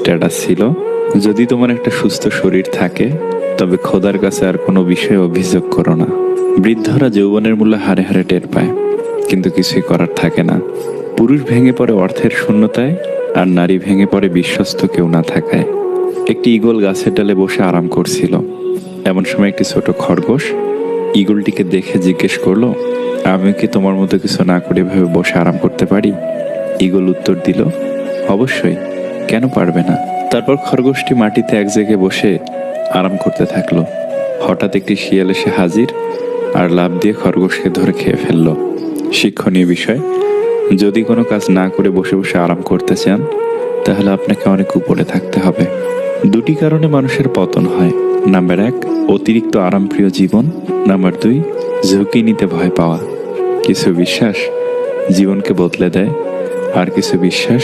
Status ছিল, যদি তোমার একটা সুস্থ শরীর থাকে তবে খোদার কাছে আর কোনো বিষয়ে অভিযোগ করো না। বৃদ্ধরা যৌবনের মূল্য হারে হারে টের পায়, কিন্তু কিছুই করার থাকে না। পুরুষ ভেঙে পড়ে অর্থের শূন্যতায়, আর নারী ভেঙে পড়ে বিশ্বস্ত কেউ না থাকায়। একটি ঈগল গাছের ডালে বসে আরাম করছিল। এমন সময় একটি ছোট খরগোশ ঈগলটিকে দেখে জিজ্ঞেস করলো, আমি কি তোমার মতো কিছু না করে এভাবে বসে আরাম করতে পারি? ঈগল উত্তর দিল, অবশ্যই, কেন পারবে না। তারপর খরগোশটি মাটিতে এক জায়গায় বসে আরাম করতে থাকলো। হঠাৎ একটি শিয়াল এসে হাজির আর লাফ দিয়ে খরগোশকে ধরে খেয়ে ফেললো। শিক্ষণীয় বিষয়, যদি কোনো কাজ না করে বসে বসে আরাম করতে চান তাহলে আপনাকে অনেক উপরে থাকতে হবে। দুটি কারণে মানুষের পতন হয়। নাম্বার 1, অতিরিক্ত আরামপ্রিয় জীবন। নাম্বার 2, ঝুঁকি নিতে ভয় পাওয়া। কিছু বিশ্বাস জীবনকে বদলে দেয়, আর কিছু বিশ্বাস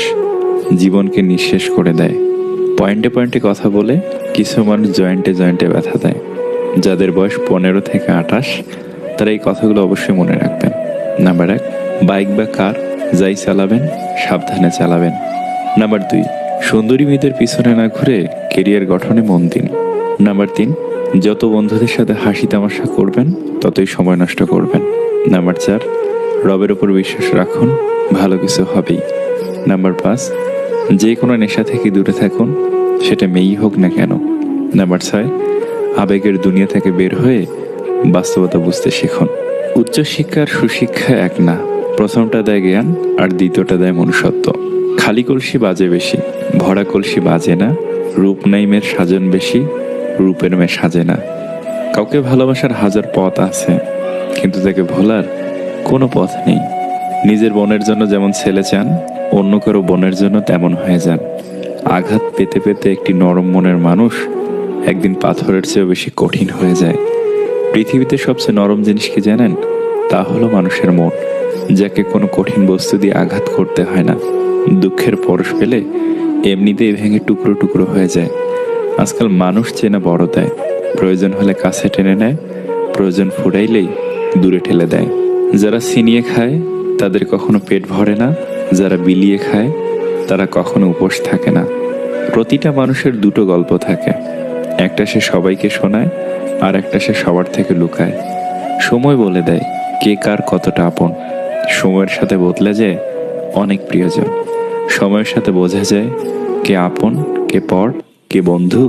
জীবনকে নিঃশেষ করে দেয়। পয়েন্টে পয়েন্টে কথা বলে কিছু মানুষ জয়েন্টে জয়েন্টে ব্যথা দেয়। যাদের বয়স 15 থেকে 28 তারা এই কথাগুলো অবশ্যই মনে রাখবেন। নাম্বার 1, বাইক বা কার যাই চালাবেন সাবধানে চালাবেন। নাম্বার 2, সুন্দরী মেয়েদের পিছনে না ঘুরে কেরিয়ার গঠনে মন দিন। নাম্বার 3, যত বন্ধুদের সাথে হাসি তামাশা করবেন ততই সময় নষ্ট করবেন। নাম্বার 4, রবের উপর বিশ্বাস রাখুন, ভালো কিছু হবেই। নাম্বার 5, যে কোনো নেশা থেকে দূরে থাকুন, সেটা মেয়েই হোক না কেন। নাম্বার 6, আবেগের দুনিয়া থেকে বের হয়ে বাস্তবতা বুঝতে শিখুন। উচ্চশিক্ষার সুশিক্ষা এক না, প্রথমটা দেয় জ্ঞান আর দ্বিতীয়টা দেয় মনুষ্যত্ব। খালি কলসি বাজে বেশি, ভরা কলসি বাজে না। রূপ নাই মেয়ের সাজন বেশি, রূপের মেয়ে সাজে না। কাউকে ভালোবাসার হাজার পথ আছে, কিন্তু তাকে ভোলার কোনো পথ নেই। নিজের বোনের জন্য যেমন ছেলে চান, অন্য কারো বোনের জন্য তেমন হয়ে যান। আঘাত পেতে পেতে একটি নরম মনের মানুষ একদিন পাথরের চেয়েও বেশি কঠিন হয়ে যায়। পৃথিবীতে সবচেয়ে নরম জিনিস কি জানেন? তা হলো মানুষের মন, যাকে কোনো কঠিন বস্তু দিয়ে আঘাত করতে হয় না। দুঃখের পরশ পেলে এমনিতেই ভেঙে টুকরো টুকরো হয়ে যায়। আজকাল মানুষ চেনা বড় দেয়, প্রয়োজন হলে কাছে টেনে নেয়, প্রয়োজন ফুরাইলেই দূরে ঠেলে দেয়। যারা ছিনিয়ে খায় তাদের কখনো পেট ভরে না, যারা বিলিয়ে খায় তারা কখনো উপোস থাকে না। প্রতিটা মানুষের দুটো গল্প থাকে, একটা সে সবাইকে শোনায়, আর একটা সে সবার থেকে লুকায়। সময় বলে দেয় কে কার কতটা আপন। সময়ের সাথে বদলে যায় অনেক প্রিয়জন। সময়ের সাথে বোঝা যায় কে আপন, কে পর, কে বন্ধু,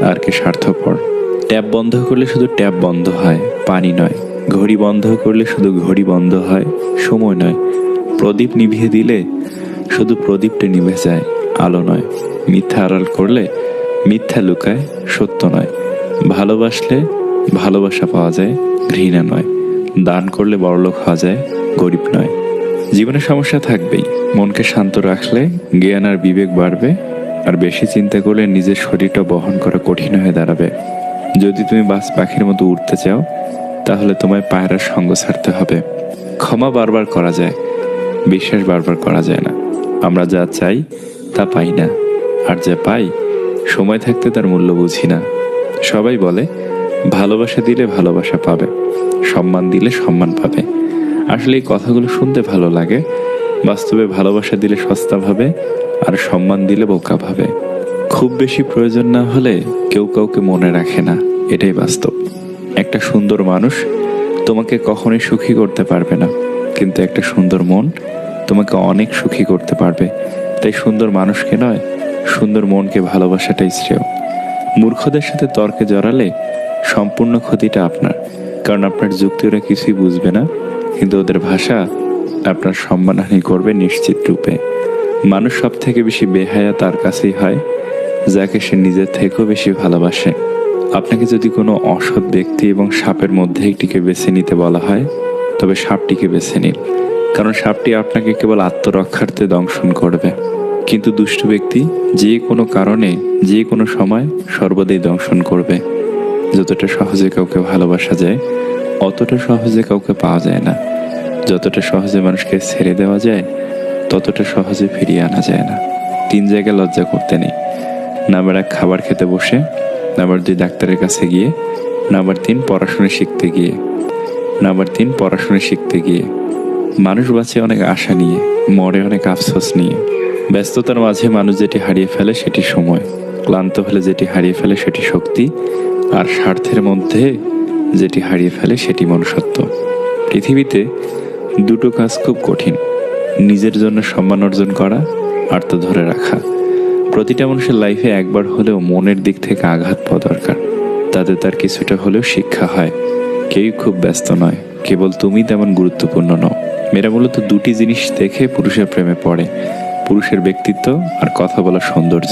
আর কে স্বার্থপর। ট্যাপ বন্ধ করলে শুধু ট্যাপ বন্ধ হয়, পানি নয়। ঘড়ি বন্ধ করলে শুধু ঘড়ি বন্ধ হয়, সময় নয়। প্রদীপ নিভিয়ে দিলে শুধু প্রদীপটা নিভে যায়, আলো নয়। মিথ্যা আড়াল করলে মিথ্যা লুকায়, সত্য নয়। ভালোবাসলে ভালোবাসা পাওয়া যায়, ঘৃণা নয়। দান করলে বড়লোক হওয়া যায়, গরিব নয়। জীবনে সমস্যা থাকবেই, মনকে শান্ত রাখলে জ্ঞান আর বিবেক বাড়বে, আর বেশি চিন্তা করলে নিজের শরীরটা বহন করা কঠিন হয়ে দাঁড়াবে। যদি তুমি বাস পাখির মতো উঠতে চাও তাহলে তোমায় পায়রার সঙ্গ ছাড়তে হবে। ক্ষমা বারবার করা যায়, বিশ্বাস বারবার করা যায় না। আমরা যা চাই তা পাই না, আর যা পাই সময় থাকতে তার মূল্য বুঝি না। সবাই বলে ভালোবাসা দিলে ভালোবাসা পাবে, সম্মান দিলে সম্মান পাবে। আসলে এই কথাগুলো শুনতে ভালো লাগে, বাস্তবে ভালোবাসা দিলে সস্তা ভাবে, আর সম্মান দিলে বোকা ভাবে। খুব বেশি প্রয়োজন না হলে কেউ কাউকে মনে রাখে না, এটাই বাস্তব। একটা সুন্দর মানুষ তোমাকে কখনোই সুখী করতে পারবে না, কিন্তু একটা সুন্দর মন তোমাকে অনেক সুখী করতে পারবে। তাই সুন্দর মানুষকে নয়, সুন্দর মনকে ভালোবাসাটাই শ্রেয়। মূর্খদের সাথে তর্কে জড়ালে সম্পূর্ণ ক্ষতিটা আপনার, কারণ আপনার যুক্তি ওরা কিছুই বুঝবে না, কিন্তু ওদের ভাষা আপনার সম্মানহানি করবে নিশ্চিত রূপে। মানুষ সব থেকে বেশি বেহায়া তার কাছেই হয় যাকে সে নিজের থেকেও বেশি ভালোবাসে। আপনাকে যদি কোনো অসৎ ব্যক্তি এবং সাপের মধ্যে একটিকে বেছে নিতে বলা হয়, তবে সাপটিকে বেছে নিন, কারণ সাপটি আপনাকে কেবল আত্মরক্ষার্থে দংশন করবে। কিন্তু দুষ্ট ব্যক্তি যে কোনো কারণে যে কোনো সময় সর্বদাই দংশন করবে। যতটা সহজে কাউকে ভালোবাসা যায় অতটা সহজে কাউকে পাওয়া যায় না। যতটা সহজে মানুষকে ছেড়ে দেওয়া যায় ততটা সহজে ফিরিয়ে আনা যায় না। 3 জায়গায় লজ্জা করতে নেই। নাম্বার 1, খাবার খেতে বসে। নাম্বার 2, ডাক্তারের কাছে গিয়ে। নাম্বার 3, পড়াশোনা শিখতে গিয়ে। নাম্বার 3, পড়াশোনা শিখতে গিয়ে। মানুষ বাঁচে অনেক আশা নিয়ে, মরে অনেক আফসোস নিয়ে। ব্যস্ততার মাঝে মানুষ যেটি হারিয়ে ফেলে সেটি সময়, ক্লান্ত হলে যেটি হারিয়ে ফেলে সেটি শক্তি, আর স্বার্থের মধ্যে যেটি হারিয়ে ফেলে সেটি মনুষ্যত্ব। পৃথিবীতে দুটো কাজ খুব কঠিন: নিজের জন্য সম্মান অর্জন করা আর তা ধরে রাখা। প্রতিটা মানুষের লাইফে একবার হলেও মনের দিক থেকে আঘাত পাওয়া দরকার, তাতে তার কিছুটা হলেও শিক্ষা হয়। কেউই খুব ব্যস্ত নয়, কেবল তুমি তেমন গুরুত্বপূর্ণ নও। মেয়েরা মূলত দুটি জিনিস দেখে পুরুষের প্রেমে পড়ে: পুরুষের ব্যক্তিত্ব আর কথা বলার সৌন্দর্য।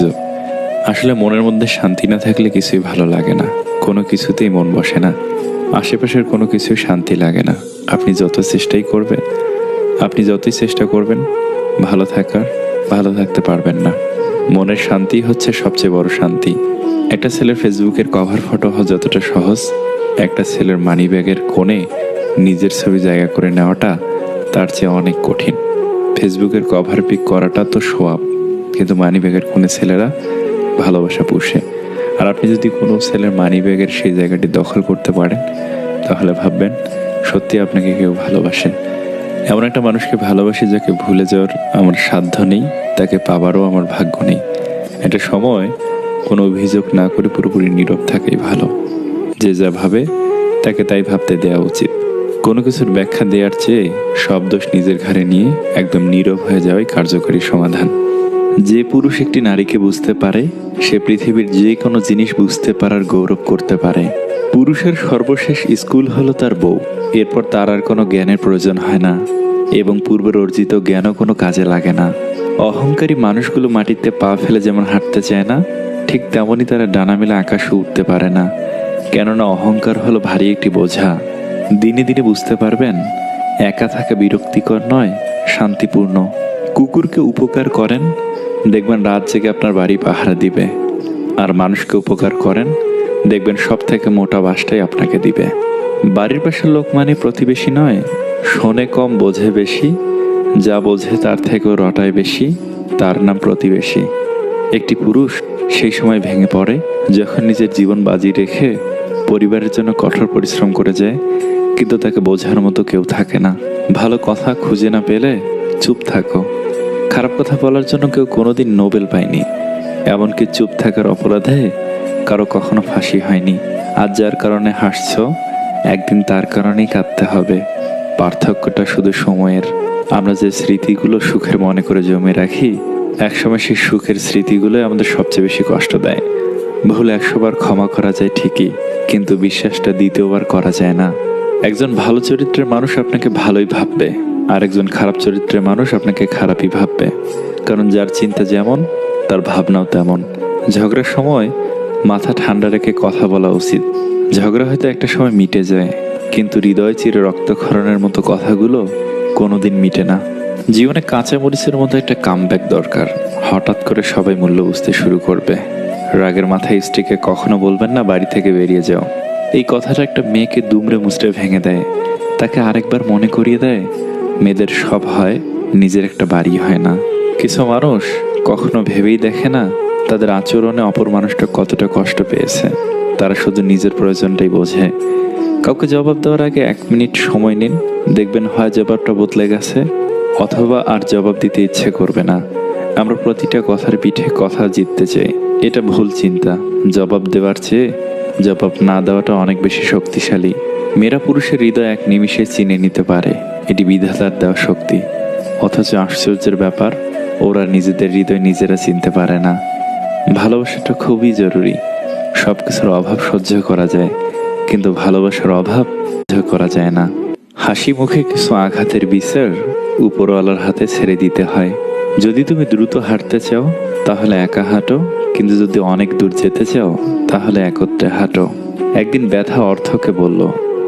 আসলে মনের মধ্যে শান্তি না থাকলে কিছুই ভালো লাগে না, কোনো কিছুতেই মন বসে না, আশেপাশের কোনো কিছুই শান্তি লাগে না। আপনি যতই চেষ্টা করবেন ভালো থাকতে পারবেন না। মনের শান্তি হচ্ছে সবচেয়ে বড় শান্তি। একটা ছেলের ফেসবুকের কভার ফটো হওয়া যতটা সহজ, একটা ছেলের মানি ব্যাগের কোণে নিজের ছবি জায়গা করে নেওয়াটা তার চেয়ে অনেক কঠিন। ফেসবুকের কভার পিক করাটা তো সোয়াব, কিন্তু মানি ব্যাগের কোণে ছেলেরা ভালোবাসা পুষে। আর আপনি যদি কোনো ছেলের মানি ব্যাগের সেই জায়গাটি দখল করতে পারেন, তাহলে ভাববেন সত্যি আপনাকে কেউ ভালোবাসে। এমন একটা মানুষকে ভালোবাসি যাকে ভুলে যাওয়ার আমার সাধ্য নেই, তাকে পাবারও আমার ভাগ্য নেই। একটা সময় কোনো অভিযোগ না করে পুরোপুরি নীরব থাকাই ভালো। যে যা ভাবে তাকে তাই ভাবতে দেওয়া উচিত। কোনো কিছুর ব্যাখ্যা দেওয়ার চেয়ে সব দোষ নিজের ঘাড়ে নিয়ে একদম নীরব হয়ে যাওয়াই কার্যকরী সমাধান। যে পুরুষ একটি নারীকে বুঝতে পারে, সে পৃথিবীর যে কোনো জিনিস বুঝতে পারার গৌরব করতে পারে। পুরুষের সর্বশেষ স্কুল হলো তার বউ, এরপর তার আর কোনো জ্ঞানের প্রয়োজন হয় না, এবং পূর্বের অর্জিত জ্ঞানও কোনো কাজে লাগে না। অহংকারী মানুষগুলো মাটিতে পা ফেলে যেমন হাঁটতে চায় না, ঠিক তেমনই তারা ডানা মেলে আকাশে উঠতে পারে না, কেননা অহংকার হলো ভারী একটি বোঝা। দিনে দিনে বুঝতে পারবেন, একা থাকা বিরক্তিকর নয়, শান্তিপূর্ণ। কুকুরকে উপকার করেন, দেখবেন রাত জেগে আপনার বাড়ি পাহারা দিবে। আর মানুষকে উপকার করেন, দেখবেন সব থেকে মোটা বাসটাই আপনাকে দিবে। বাড়ির পাশের লোক মানে প্রতিবেশী নয়, শোনে কম বোঝে বেশি, যা বোঝে তার থেকেও রটায় বেশি, তার নাম প্রতিবেশী। একটি পুরুষ সেই সময় ভেঙে পড়ে যখন নিজের জীবন বাজি রেখে পরিবারের জন্য কঠোর পরিশ্রম করে যায়, কিন্তু তাকে বোঝার মতো কেউ থাকে না। ভালো কথা খুঁজে না পেলে চুপ থাকো। খারাপ কথা বলার জন্য কেউ কোনোদিন নোবেল পায়নি, এমনকি চুপ থাকার অপরাধে কারো কখনো ফাঁসি হয়নি। আজ যার কারণে হাসছো, একদিন তার কারণেই কাঁদতে হবে। পার্থক্যটা শুধু সময়ের। আমরা যে স্মৃতিগুলো সুখের মনে করে জমে রাখি, একসময় সেই সুখের স্মৃতিগুলোই আমাদের সবচেয়ে বেশি কষ্ট দেয়। ভুল 100 বার ক্ষমা করা যায় ঠিকই, কিন্তু বিশ্বাসটা 2য় বার করা যায় না। একজন ভালো চরিত্রের মানুষ আপনাকে ভালোই ভাববে, আর একজন খারাপ চরিত্রের মানুষ আপনাকে খারাপই ভাববে, কারণ যার চিন্তা যেমন তার ভাবনাও তেমন। ঝগড়ার সময় মাথা ঠান্ডা রেখে কথা বলা উচিত। ঝগড়া হয়তো একটা সময় মিটে যায়, কিন্তু হৃদয় চিরে রক্তক্ষরণের মতো কথাগুলো কোনোদিন মিটে না। জীবনে কাঁচা মরিচের মতো একটা কামব্যাক দরকার। হঠাৎ করে সবাই মূল্য বুঝতে শুরু করবে। রাগের মাথায় স্ত্রীকে কখনো বলবেন না বাড়ি থেকে বেরিয়ে যাও। এই কথাটা একটা মেয়েকে দুমড়ে মুচড়ে ভেঙে দেয়, তাকে আরেকবার মনে করিয়ে দেয় মেয়েদের সব হয়, নিজের একটা বাড়ি হয় না। কিছু মানুষ কখনো ভেবেই দেখে না তাদের আচরণে অপর মানুষটা কতটা কষ্ট পেয়েছে। তারা শুধু নিজের প্রয়োজনটাই বোঝে। কাউকে জবাব দেওয়ার আগে 1 মিনিট সময় নিন, দেখবেন হয় জবাবটা বদলে গেছে, অথবা আর জবাব দিতে ইচ্ছে করবে না। আমরা প্রতিটা কথার পিঠে কথা জিততে চাই, এটা ভুল চিন্তা। জবাব দেওয়ার চেয়ে জবাব না দেওয়াটা অনেক বেশি শক্তিশালী। মেয়েরা পুরুষের হৃদয় 1 নিমিষে চিনে নিতে পারে, এটি বিধাতার দেওয়া শক্তি। অথচ আশ্চর্যের ব্যাপার, ওরা নিজেদের হৃদয় নিজেরা চিনতে পারে না। ভালোবাসাটা খুবই জরুরি। সব কিছুর অভাব সহ্য করা যায়, কিন্তু ভালোবাসার অভাব সহ্য করা যায় না। হাসি মুখে কিছু আঘাতের বিচার উপরওয়ালার হাতে ছেড়ে দিতে হয়। যদি তুমি দ্রুত হাঁটতে চাও তাহলে একা হাঁটো, কিন্তু যদি অনেক দূর যেতে চাও তাহলে একত্রে হাঁটো। একদিন ব্যথা অর্থকে বলল,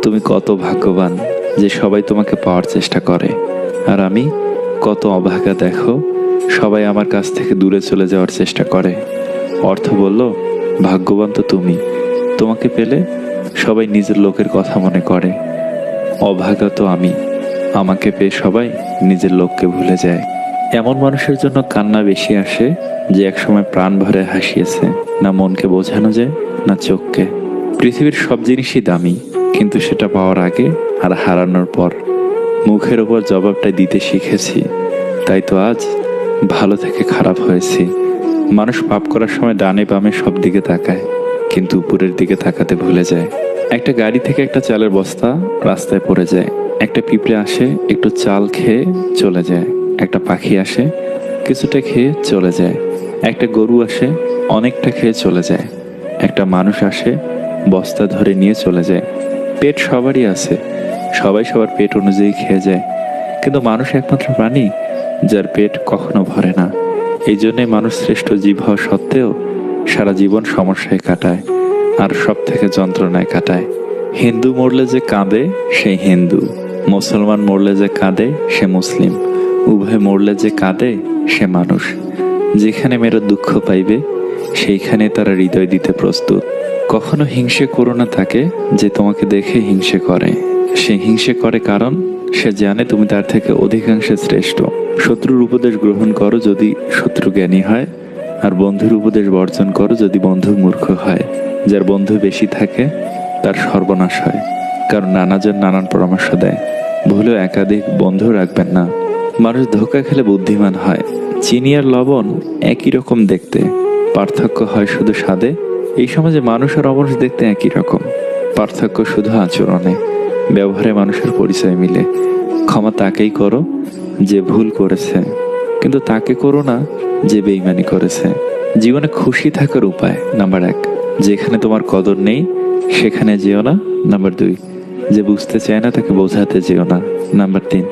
তুমি কত ভাগ্যবান যে সবাই তোমাকে পাওয়ার চেষ্টা করে, আর আমি কত অভাগা দেখো, সবাই আমার কাছ থেকে দূরে চলে যাওয়ার চেষ্টা করে। অর্থ বলল, ভাগ্যবান তো তুমি, তোমাকে পেলে সবাই নিজের লোকের কথা মনে করে। অভাগা তো আমি, আমাকে পেয়ে সবাই নিজের লোককে ভুলে যায়। এমন মানুষের জন্য কান্না বেশি আসে যে একসময় প্রাণ ভরে হাসিয়েছে। না মনকে বোঝানো যায়, না চোখকে। পৃথিবীর সব জিনিসই দামি, কিন্তু সেটা পাওয়ার আগে আর হারানোর পর। মুখের ওপর জবাবটা দিতে শিখেছি, তাই তো আজ ভালো থেকে খারাপ হয়েছি। মানুষ পাপ করার সময় ডানে বামে সব দিকে তাকায়, কিন্তু উপরের দিকে তাকাতে ভুলে যায়। একটা গাড়ি থেকে একটা চালের বস্তা রাস্তায় পড়ে যায়। একটা পিঁপড়ে আসে, একটু চাল খেয়ে চলে যায়। একটা পাখি আসে, কিছুটা খেয়ে চলে যায়। একটা গরু আসে, অনেকটা খেয়ে চলে যায়। একটা মানুষ আসে, বস্তা ধরে নিয়ে চলে যায়। পেট সবারই আছে, সবাই সবার পেট অনুযায়ী খেয়ে যায়, কিন্তু মানুষ একমাত্র প্রাণী যার পেট কখনো ভরে না। এই জন্যে মানুষ শ্রেষ্ঠ জীব হওয়া সত্ত্বেও সারা জীবন সমস্যায় কাটায়, আর সব থেকে যন্ত্রণায় কাটায়। হিন্দু মরলে যে কাঁদে সেই হিন্দু, মুসলমান মরলে যে কাঁদে সে মুসলিম, উভয় মরলে যে কাঁদে সে মানুষ। যেখানে মেয়েরা দুঃখ পাইবে সেইখানে তারা হৃদয় দিতে প্রস্তুত। কখনো হিংসে করো না তাকে যে তোমাকে দেখে হিংসে করে। সে হিংসে করে কারণ সে জানে তুমি তার থেকে অধিকাংশে শ্রেষ্ঠ। শত্রুর উপদেশ গ্রহণ করো যদি শত্রু জ্ঞানী হয়, আর বন্ধুর উপদেশ বর্জন করো যদি বন্ধু মূর্খ হয়। যার বন্ধু বেশি থাকে তার সর্বনাশ হয়, কারণ নানাজন নানান পরামর্শ দেয়। ভুলেও একাধিক বন্ধু রাখবেন না। মানুষ ধোঁকা খেলে বুদ্ধিমান হয়। চিনি আর লবণ একই রকম দেখতে, পার্থক্য হয় শুধু স্বাদে। এই সমাজে মানুষ আর অমানুষ দেখতে একই রকম, পার্থক্য শুধু আচরণে। ব্যবহারে মানুষের পরিচয় মিলে। ক্ষমা তাকেই করো যে ভুল করেছে, কিন্তু তাকে করো না যে বেইমানি করেছে। জীবনে খুশি থাকার উপায়: নাম্বার 1, যেখানে তোমার কদর নেই সেখানে যেও না। নাম্বার 2, যে বুঝতে চায় না তাকে বোঝাতে যেও না। নাম্বার 3,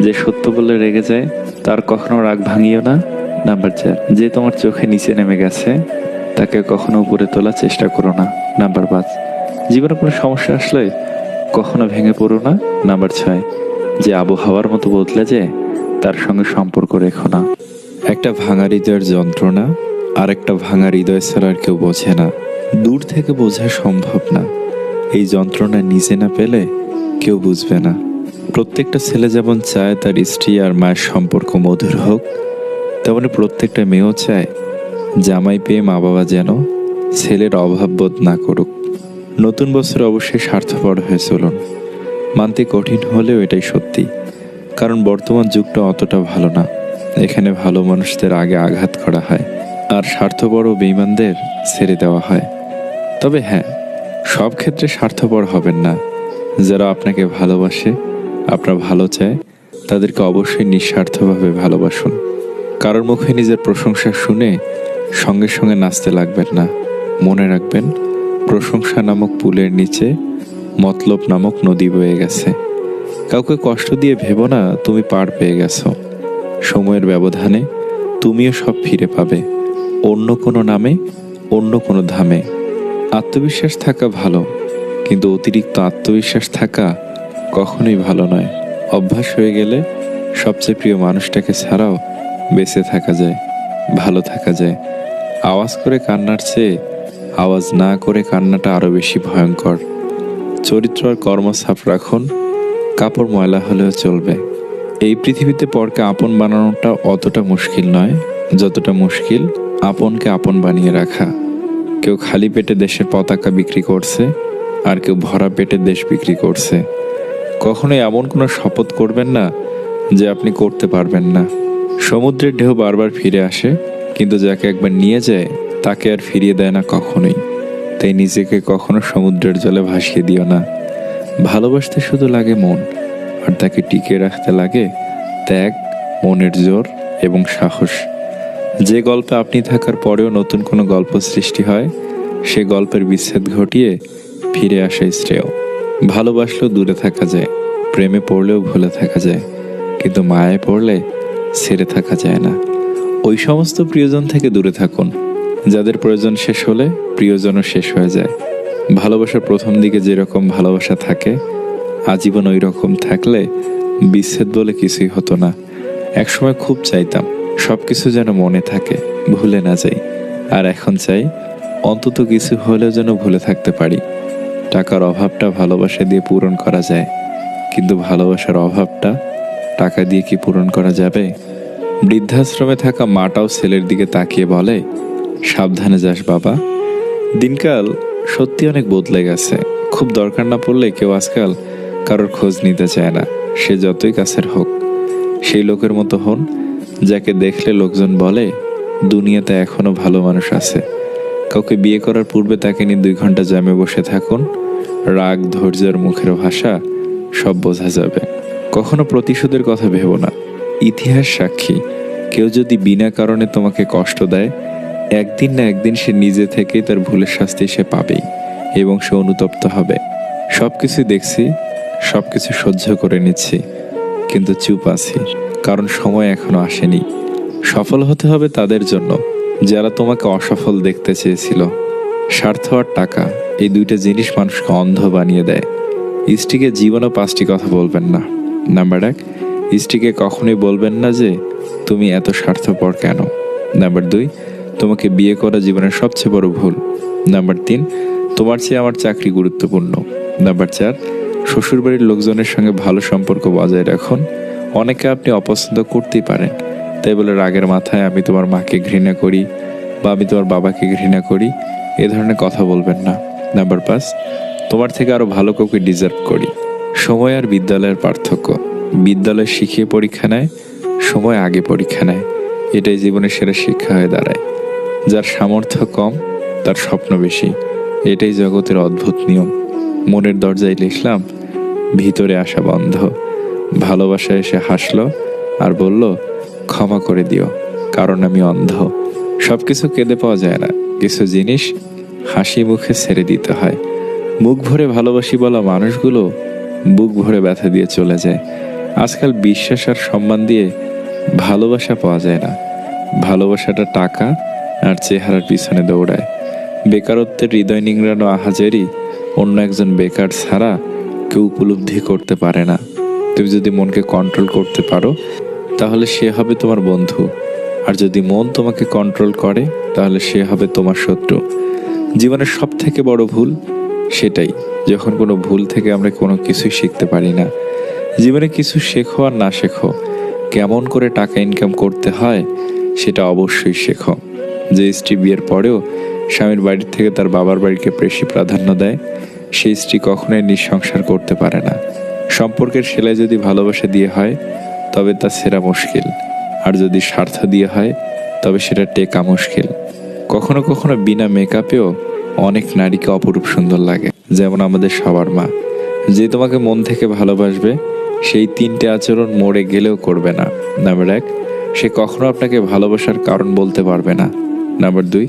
যে সত্য বললে রেগে যায় তার কখনো রাগ ভাঙিও না। নাম্বার 4, যে তোমার চোখে নিচে নেমে গেছে তাকে কখনো উপরে তোলার চেষ্টা করো না। নাম্বার 5, জীবনে কোনো সমস্যা আসলে কখনো ভেঙে পড়ো না। নাম্বার 6, যে আবহাওয়ার মতো বদলে যায় তার সঙ্গে সম্পর্ক রেখো না। একটা ভাঙা হৃদয়ের যন্ত্রণা আর একটা ভাঙা হৃদয় ছাড়া আর কেউ বোঝে না। দূর থেকে বোঝা সম্ভব না, এই যন্ত্রণা নিজে না পেলে কেউ বুঝবে না। প্রত্যেকটা ছেলে যেমন চায় তার স্ত্রী আর মায়ের সম্পর্ক মধুর হোক, তেমনি প্রত্যেকটা মেয়েও চায় জামাই পেয়ে মা বাবা যেন ছেলের অভাব বোধ না করুক। নতুন বছর অবশ্যই স্বার্থপর হয়ে চলুন। মানতে কঠিন হলেও এটাই সত্যি, কারণ বর্তমান যুগটা অতটা ভালো না। এখানে ভালো মানুষদের আগে আঘাত করা হয়, আর স্বার্থপর ও বেঈমানদের ছেড়ে দেওয়া হয়। তবে হ্যাঁ, সব ক্ষেত্রে স্বার্থপর হবেন না। যারা আপনাকে ভালোবাসে, আপনার ভালো চায়, তাদেরকে অবশ্যই নিঃস্বার্থভাবে ভালোবাসুন। কারোর মুখে নিজের প্রশংসা শুনে সঙ্গে সঙ্গে নাচতে লাগবেন না। মনে রাখবেন, প্রশংসা নামক পুলের নিচে মতলব নামক নদী বয়ে গেছে। কাউকে কষ্ট দিয়ে ভেবো না তুমি পার পেয়ে গেছো। সময়ের ব্যবধানে তুমিও সব ফিরে পাবে, অন্য কোনো নামে, অন্য কোনো ধামে। আত্মবিশ্বাস থাকা ভালো, কিন্তু অতিরিক্ত আত্মবিশ্বাস থাকা কখনোই ভালো নয়। অভ্যাস হয়ে গেলে সবচেয়ে প্রিয় মানুষটাকে ছাড়াও বেঁচে থাকা যায়, ভালো থাকা যায়। আওয়াজ করে কান্নার চেয়ে আওয়াজ না করে কান্নাটা আরো বেশি ভয়ঙ্কর। চরিত্র আর কর্ম সাফ রাখুন, কাপড় ময়লা হলেও চলবে। এই পৃথিবীতে পরকে আপন বানানোটা অতটা মুশকিল নয় যতটা মুশকিল আপনকে আপন বানিয়ে রাখা। কেউ খালি পেটে দেশের পতাকা বিক্রি করছে, আর কেউ ভরা পেটে দেশ বিক্রি করছে। কখনোই এমন কোনো শপথ করবেন না যে আপনি করতে পারবেন না। সমুদ্রের ঢেউ বারবার ফিরে আসে, কিন্তু যাকে একবার নিয়ে যায় তাকে আর ফিরিয়ে দেয় না কখনোই। তাই নিজেকে কখনো সমুদ্রের জলে ভাসিয়ে দিও না। ভালোবাসতে শুধু লাগে মন, আর তাকে টিকিয়ে রাখতে লাগে ত্যাগ, মনের জোর এবং সাহস। যে গল্পে আপনি থাকার পরেও নতুন কোনো গল্প সৃষ্টি হয়, সে গল্পের বিচ্ছেদ ঘটিয়ে ফিরে আসাই শ্রেয়। ভালোবাসলেও দূরে থাকা যায়, প্রেমে পড়লেও ভুলে থাকা যায়, কিন্তু মায়ে পড়লে ছেড়ে থাকা যায় না। ওই সমস্ত প্রিয়জন থেকে দূরে থাকুন যাদের প্রয়োজন শেষ হলে প্রিয়জনও শেষ হয়ে যায়। ভালোবাসার প্রথম দিকে যেরকম ভালোবাসা থাকে, আজীবন ওই রকম থাকলে বিচ্ছেদ বলে কিছুই হতো না। একসময় খুব চাইতাম সবকিছু যেন মনে থাকে, ভুলে না যাই। আর এখন চাই অন্তত কিছু হলেও যেন ভুলে থাকতে পারি। টাকার অভাবটা ভালোবাসা দিয়ে পূরণ করা যায়, কিন্তু ভালোবাসার অভাবটা টাকা দিয়ে কি পূরণ করা যাবে? বৃদ্ধাশ্রমে থাকা মাটাও ছেলের দিকে তাকিয়ে বলে, সাবধানে যাস বাবা। দিনকাল সত্যি অনেক বদলে গেছে। খুব দরকার না পড়লে কেউ আজকাল কারোর খোঁজ নিতে চায় না, সে যতই কাছের হোক। সেই লোকের মতো হন যাকে দেখলে লোকজন বলে দুনিয়াতে এখনো ভালো মানুষ আছে। কাউকে বিয়ে করার পূর্বে তাকে নিয়ে 2 ঘন্টা জ্যামে বসে থাকুন, রাগ, ধৈর্যের, মুখের ভাষা সব বোঝা যাবে। কখনো প্রতিশোধের কথা ভেবো না। ইতিহাস সাক্ষী, কেউ যদি বিনা কারণে তোমাকে কষ্ট দেয়, একদিন না একদিন সে নিজে থেকেই তার ভুলের শাস্তি সে পাবেই, এবং সে অনুতপ্ত হবে। সবকিছু দেখছি, সবকিছু সহ্য করে নিচ্ছি, কিন্তু চুপ আছি, কারণ সময় এখনো আসেনি। সফল হতে হবে তাদের জন্য যারা তোমাকে অসফল দেখতে চেয়েছিল। স্বার্থ আর টাকা, এই 2টা জিনিস মানুষকে অন্ধ বানিয়ে দেয়। স্ত্রীকে জীবনও 5টি কথা বলবেন না। নাম্বার 1, স্ত্রীকে কখনোই বলবেন না যে তুমি এত স্বার্থপর কেন। নাম্বার 2, তোমাকে বিয়ে করা জীবনের সবচেয়ে বড় ভুল। নাম্বার 3, তোমার চেয়ে আমার চাকরি গুরুত্বপূর্ণ। নাম্বার 4, শ্বশুরবাড়ির লোকজনের সঙ্গে ভালো সম্পর্ক বজায় রাখুন। অনেকে আপনি অপছন্দ করতেই পারেন, তাই বলে রাগের মাথায় আমি তোমার মাকে ঘৃণা করি বা আমি তোমার বাবাকে ঘৃণা করি এ ধরনের কথা বলবেন না। নাম্বার 5, তোমার থেকে আরো ভালো কাউকে ডিজার্ভ করি। সময় আর বিদ্যালয়ের পার্থক্য। বিদ্যালয় শিখিয়ে পরীক্ষা নেয়, সময় আগে পরীক্ষা নেয়। এটাই জীবনের সেরা শিক্ষা হয়ে দাঁড়ায়। যার সামর্থ্য কম তার স্বপ্ন বেশি, এটাই জগতের অদ্ভুত নিয়ম। মনের দরজায় লিখলাম, ভিতরে আসা বন্ধ। ভালোবাসা এসে হাসলো আর বলল, ক্ষমা করে দিও, কারণ আমি অন্ধ। সবকিছু কেঁদে পাওয়া যায় না, কিছু জিনিস হাসি মুখে ছেড়ে দিতে হয়। মুখ ভরে ভালোবাসি বলা মানুষগুলো বুক ভরে ব্যথা দিয়ে চলে যায়। আজকাল বিশ্বাস আর সম্মান দিয়ে ভালোবাসা পাওয়া যায় না। ভালোবাসাটা টাকা আর চেহারার পিছনে দৌড়ায়। বেকারত্বের হৃদয় নিংড়ানো আহাজারি অন্য একজন বেকার ছাড়া কেউ উপলব্ধি করতে পারে না। তুমি যদি মনকে কন্ট্রোল করতে পারো তাহলে সে হবে তোমার বন্ধু, আর যদি মন তোমাকে কন্ট্রোল করে তাহলে সে হবে তোমার শত্রু। জীবনের সব থেকে বড় ভুল সেটাই, যখন কোনো ভুল থেকে আমরা কোনো কিছুই শিখতে পারি না। জীবনে কিছু শেখো আর না শেখো, কেমন করে টাকা ইনকাম করতে হয় সেটা অবশ্যই শেখো। যে স্ত্রী বিয়ের পরেও স্বামীর বাড়ির থেকে তার বাবার বাড়িকে বেশি প্রাধান্য দেয়, সেই স্ত্রী কখনোই নিঃসংসার করতে পারে না। সম্পর্কের সেলাই যদি ভালোবাসা দিয়ে হয় তবে তা সেরা মুশকিল, আর যদি স্বার্থ দিয়ে হয় তবে সেটা টেকা মুশকিল। কখনো কখনো বিনা মেকআপেও অনেক নারীকে অপরূপ সুন্দর লাগে, যেমন আমাদের সবার মা। যে তোমাকে মন থেকে ভালোবাসবে সেই 3টে আচরণ মরে গেলেও করবে না। নাম্বার 1, সে কখনো আপনাকে ভালোবাসার কারণ বলতে পারবে না। নাম্বার 2,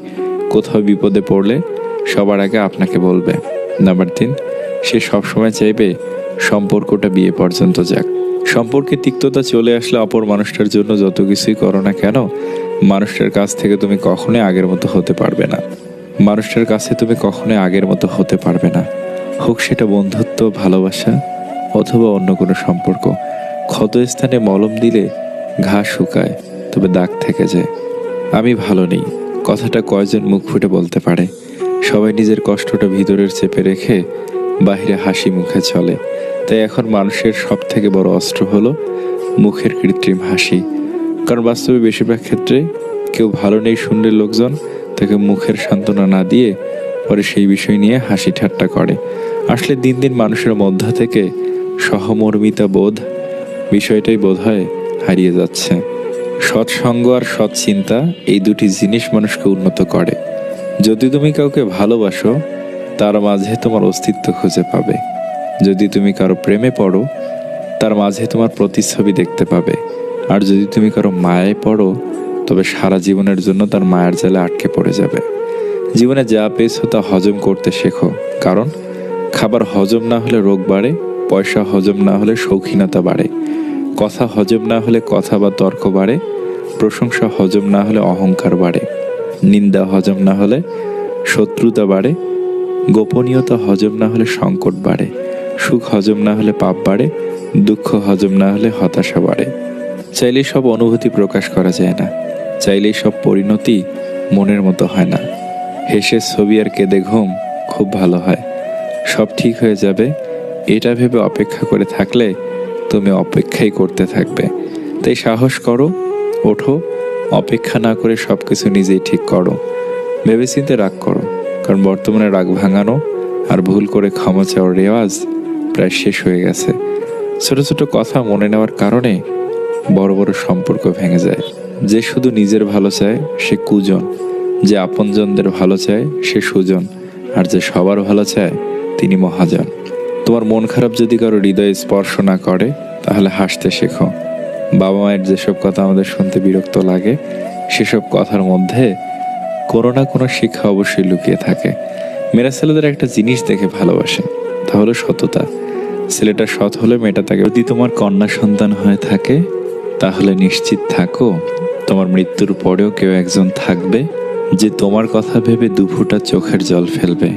কোথাও বিপদে পড়লে সবার আগে আপনাকে বলবে। নাম্বার 3, সে সবসময় চাইবে সম্পর্কটা বিয়ে পর্যন্ত যাক। সম্পর্কে তিক্ততা চলে আসলে অপর মানুষটার জন্য যত কিছুই করো না কেন, মানুষটার কাছ থেকে তুমি কখনোই আগের মতো হতে পারবে না। মানুষটার কাছে তুমি কখনোই আগের মতো হতে পারবে না। হোক সেটা বন্ধুত্ব, ভালোবাসা অথবা অন্য কোনো সম্পর্ক। ক্ষত স্থানে মলম দিলে ঘা শুকায়, তবে দাগ থেকে যায়। আমি ভালো নেই কথাটা কয়জন মুখ ফুটে বলতে পারে? সবাই নিজের কষ্টটা ভিতরের চেপে রেখে বাহিরে হাসি মুখে চলে। তাই এখন মানুষের সব থেকে বড় অস্ত্র হলো মুখের কৃত্রিম হাসি। কারণ বাস্তবে বেশিরভাগ ক্ষেত্রে কেউ ভালো নেই শুনলে লোকজন তাকে মুখের সান্ত্বনা না দিয়ে পরে সেই বিষয় নিয়ে হাসি ঠাট্টা করে। আসলে দিন দিন মানুষের মধ্য থেকে সহমর্মিতা বোধ বিষয়টাই বোধহয় হারিয়ে যাচ্ছে। সৎসঙ্গ আর সৎ চিন্তা, এই 2টি জিনিস মানুষকে উন্নত করে। যদি তুমি কাউকে ভালোবাসো তার মাঝে তোমার অস্তিত্ব খুঁজে পাবে। যদি তুমি কারো প্রেমে পড়ো তার মাঝে তোমার প্রতিচ্ছবি দেখতে পাবে। আর যদি তুমি কারো মায়ায় পড়ো তবে সারা জীবনের জন্য তার মায়ার জালে আটকে পড়ে যাবে। জীবনে যা পেয়েছো তা হজম করতে শেখো, কারণ খাবার হজম না হলে রোগ বাড়ে, পয়সা হজম না হলে শৌখিনতা বাড়ে, কথা হজম না হলে কথা বা তর্ক বাড়ে, প্রশংসা হজম না হলে অহংকার বাড়ে, নিন্দা হজম না হলে শত্রুতা বাড়ে, গোপনীয়তা হজম না হলে সংকট বাড়ে, সুখ হজম না হলে পাপ বাড়ে, দুঃখ হজম না হলে হতাশা বাড়ে। চাইলেই সব অনুভূতি প্রকাশ করা যায় না, চাইলেই সব পরিণতি মনের মতো হয় না। হেসে ছবি আর কেঁদে ঘুম খুব ভালো হয়। সব ঠিক হয়ে যাবে এটা ভেবে অপেক্ষা করে থাকলে তুমি অপেক্ষাই করতে থাকবে। তাই সাহস করো, ওঠো, অপেক্ষা না করে সবকিছু নিজেই ঠিক করো। ভেবেচিন্তে রাগ করো, কারণ বর্তমানে রাগ ভাঙানো আর ভুল করে ক্ষমা চাওয়ার রেওয়াজ প্রায় শেষ হয়ে গেছে। ছোট ছোট কথা মনে নেওয়ার কারণে বড় বড় সম্পর্ক ভেঙে যায়। যে শুধু নিজের ভালো চায় সে কুজন, যে আপনজনদের ভালো চায় সে সুজন, আর যে সবার ভালো চায় তিনি মহাজন। তোমার মন খারাপ যদি কারো হৃদয়ে স্পর্শ না করে তাহলে হাসতে শেখো। বাবা মায়ের যেসব কথা আমাদের শুনতে বিরক্ত লাগে সেসব কথার মধ্যে কোনো না কোনো শিক্ষা অবশ্যই লুকিয়ে থাকে। মেয়েরা ছেলেদের একটা জিনিস দেখে ভালোবাসে, তা হলো সততা। ছেলেটা সৎ হলে মেয়েটা তাকে, যদি তোমার কন্যা সন্তান হয়ে থাকে তাহলে নিশ্চিত থাকো তোমার মৃত্যুর পরেও কেউ একজন থাকবে যে তোমার কথা ভেবে দুফোঁটা চোখের জল ফেলবে।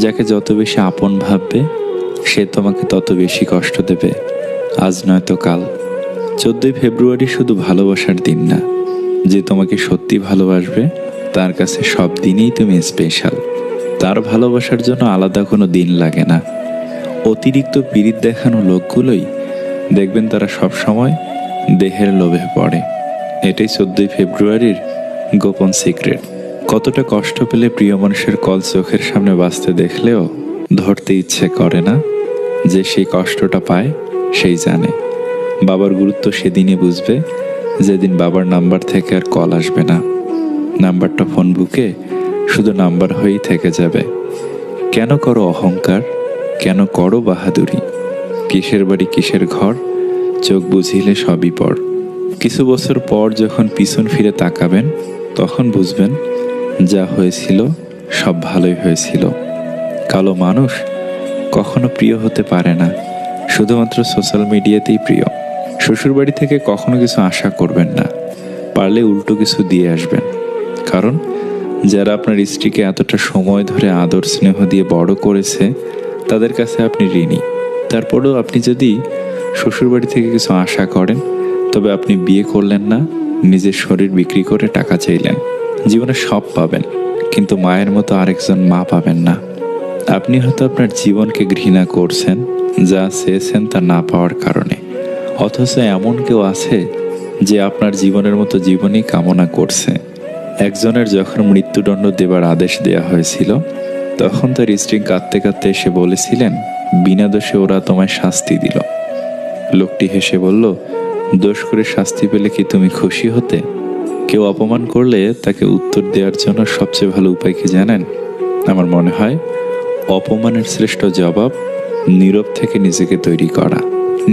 যাকে যত বেশি আপন ভাববে সে তোমাকে তত বেশি কষ্ট দেবে, আজ নয়তো কাল। 14ই ফেব্রুয়ারি শুধু ভালোবাসার দিন না, যে তোমাকে সত্যি ভালোবাসবে তার কাছে সব দিনই তুমি স্পেশাল। তার ভালোবাসার জন্য আলাদা কোনো দিন লাগে না। অতিরিক্ত পীড়িত দেখানো লোকগুলোই দেখবেন তারা সব সময় দেহের লোভে পড়ে। এটাই 14ই ফেব্রুয়ারির গোপন সিক্রেট। কতটা কষ্ট পেলে প্রিয় মানুষের কল চোখের সামনে বাঁচতে দেখলেও ধরতে ইচ্ছে করে না। যে সেই কষ্টটা পায় সেই জানে। বাবার গুরুত্ব সেদিনই বুঝবে যেদিন বাবার নাম্বার থেকে আর কল আসবে না। নাম্বারটা ফোন বুকে শুধু নাম্বার হয়েই থেকে যাবে। কেন করো অহংকার, কেন করো বাহাদুরি? কিসের বাড়ি কিসের ঘর, চোখ বুঝিলে সবই পর। কিছু বছর পর যখন পিছন ফিরে তাকাবেন তখন বুঝবেন যা হয়েছিল সব ভালোই হয়েছিল। কালো মানুষ কখনো প্রিয় হতে পারে না, শুধুমাত্র সোশ্যাল মিডিয়াতেই প্রিয়। শ্বশুরবাড়ি থেকে কখনো কিছু আশা করবেন না, পারলে উল্টো কিছু দিয়ে আসবেন। কারণ যারা আপনার স্ত্রীকে এতটা সময় ধরে আদর স্নেহ দিয়ে বড় করেছে তাদের কাছে আপনি ঋণী। তারপরেও আপনি যদি শ্বশুরবাড়ি থেকে কিছু আশা করেন তবে আপনি বিয়ে করলেন না, নিজের শরীর বিক্রি করে টাকা চাইলেন। জীবনে সব পাবেন কিন্তু মায়ের মতো আরেকজন মা পাবেন না। আপনি হয়তো আপনার জীবনকে ঘৃণা করছেন যা চেয়েছেন তা না পাওয়ার কারণে, অথচ এমন কেউ আছে যে আপনার জীবনের মতো জীবনই কামনা করছে। একজনের যখন মৃত্যুদণ্ড দেবার আদেশ দেয়া হয়েছিল তখন তার স্ত্রী কাঁদতে কাঁদতে এসে বলেছিলেন, বিনা দোষে ওরা তোমায় শাস্তি দিল। লোকটি হেসে বলল, দোষ করে শাস্তি পেলে কি তুমি খুশি হতে? কেউ অপমান করলে তাকে উত্তর দেওয়ার জন্য সবচেয়ে ভালো উপায় কি জানেন? আমার মনে হয় অপমানের শ্রেষ্ঠ জবাব নীরব থেকে নিজেকে তৈরি করা।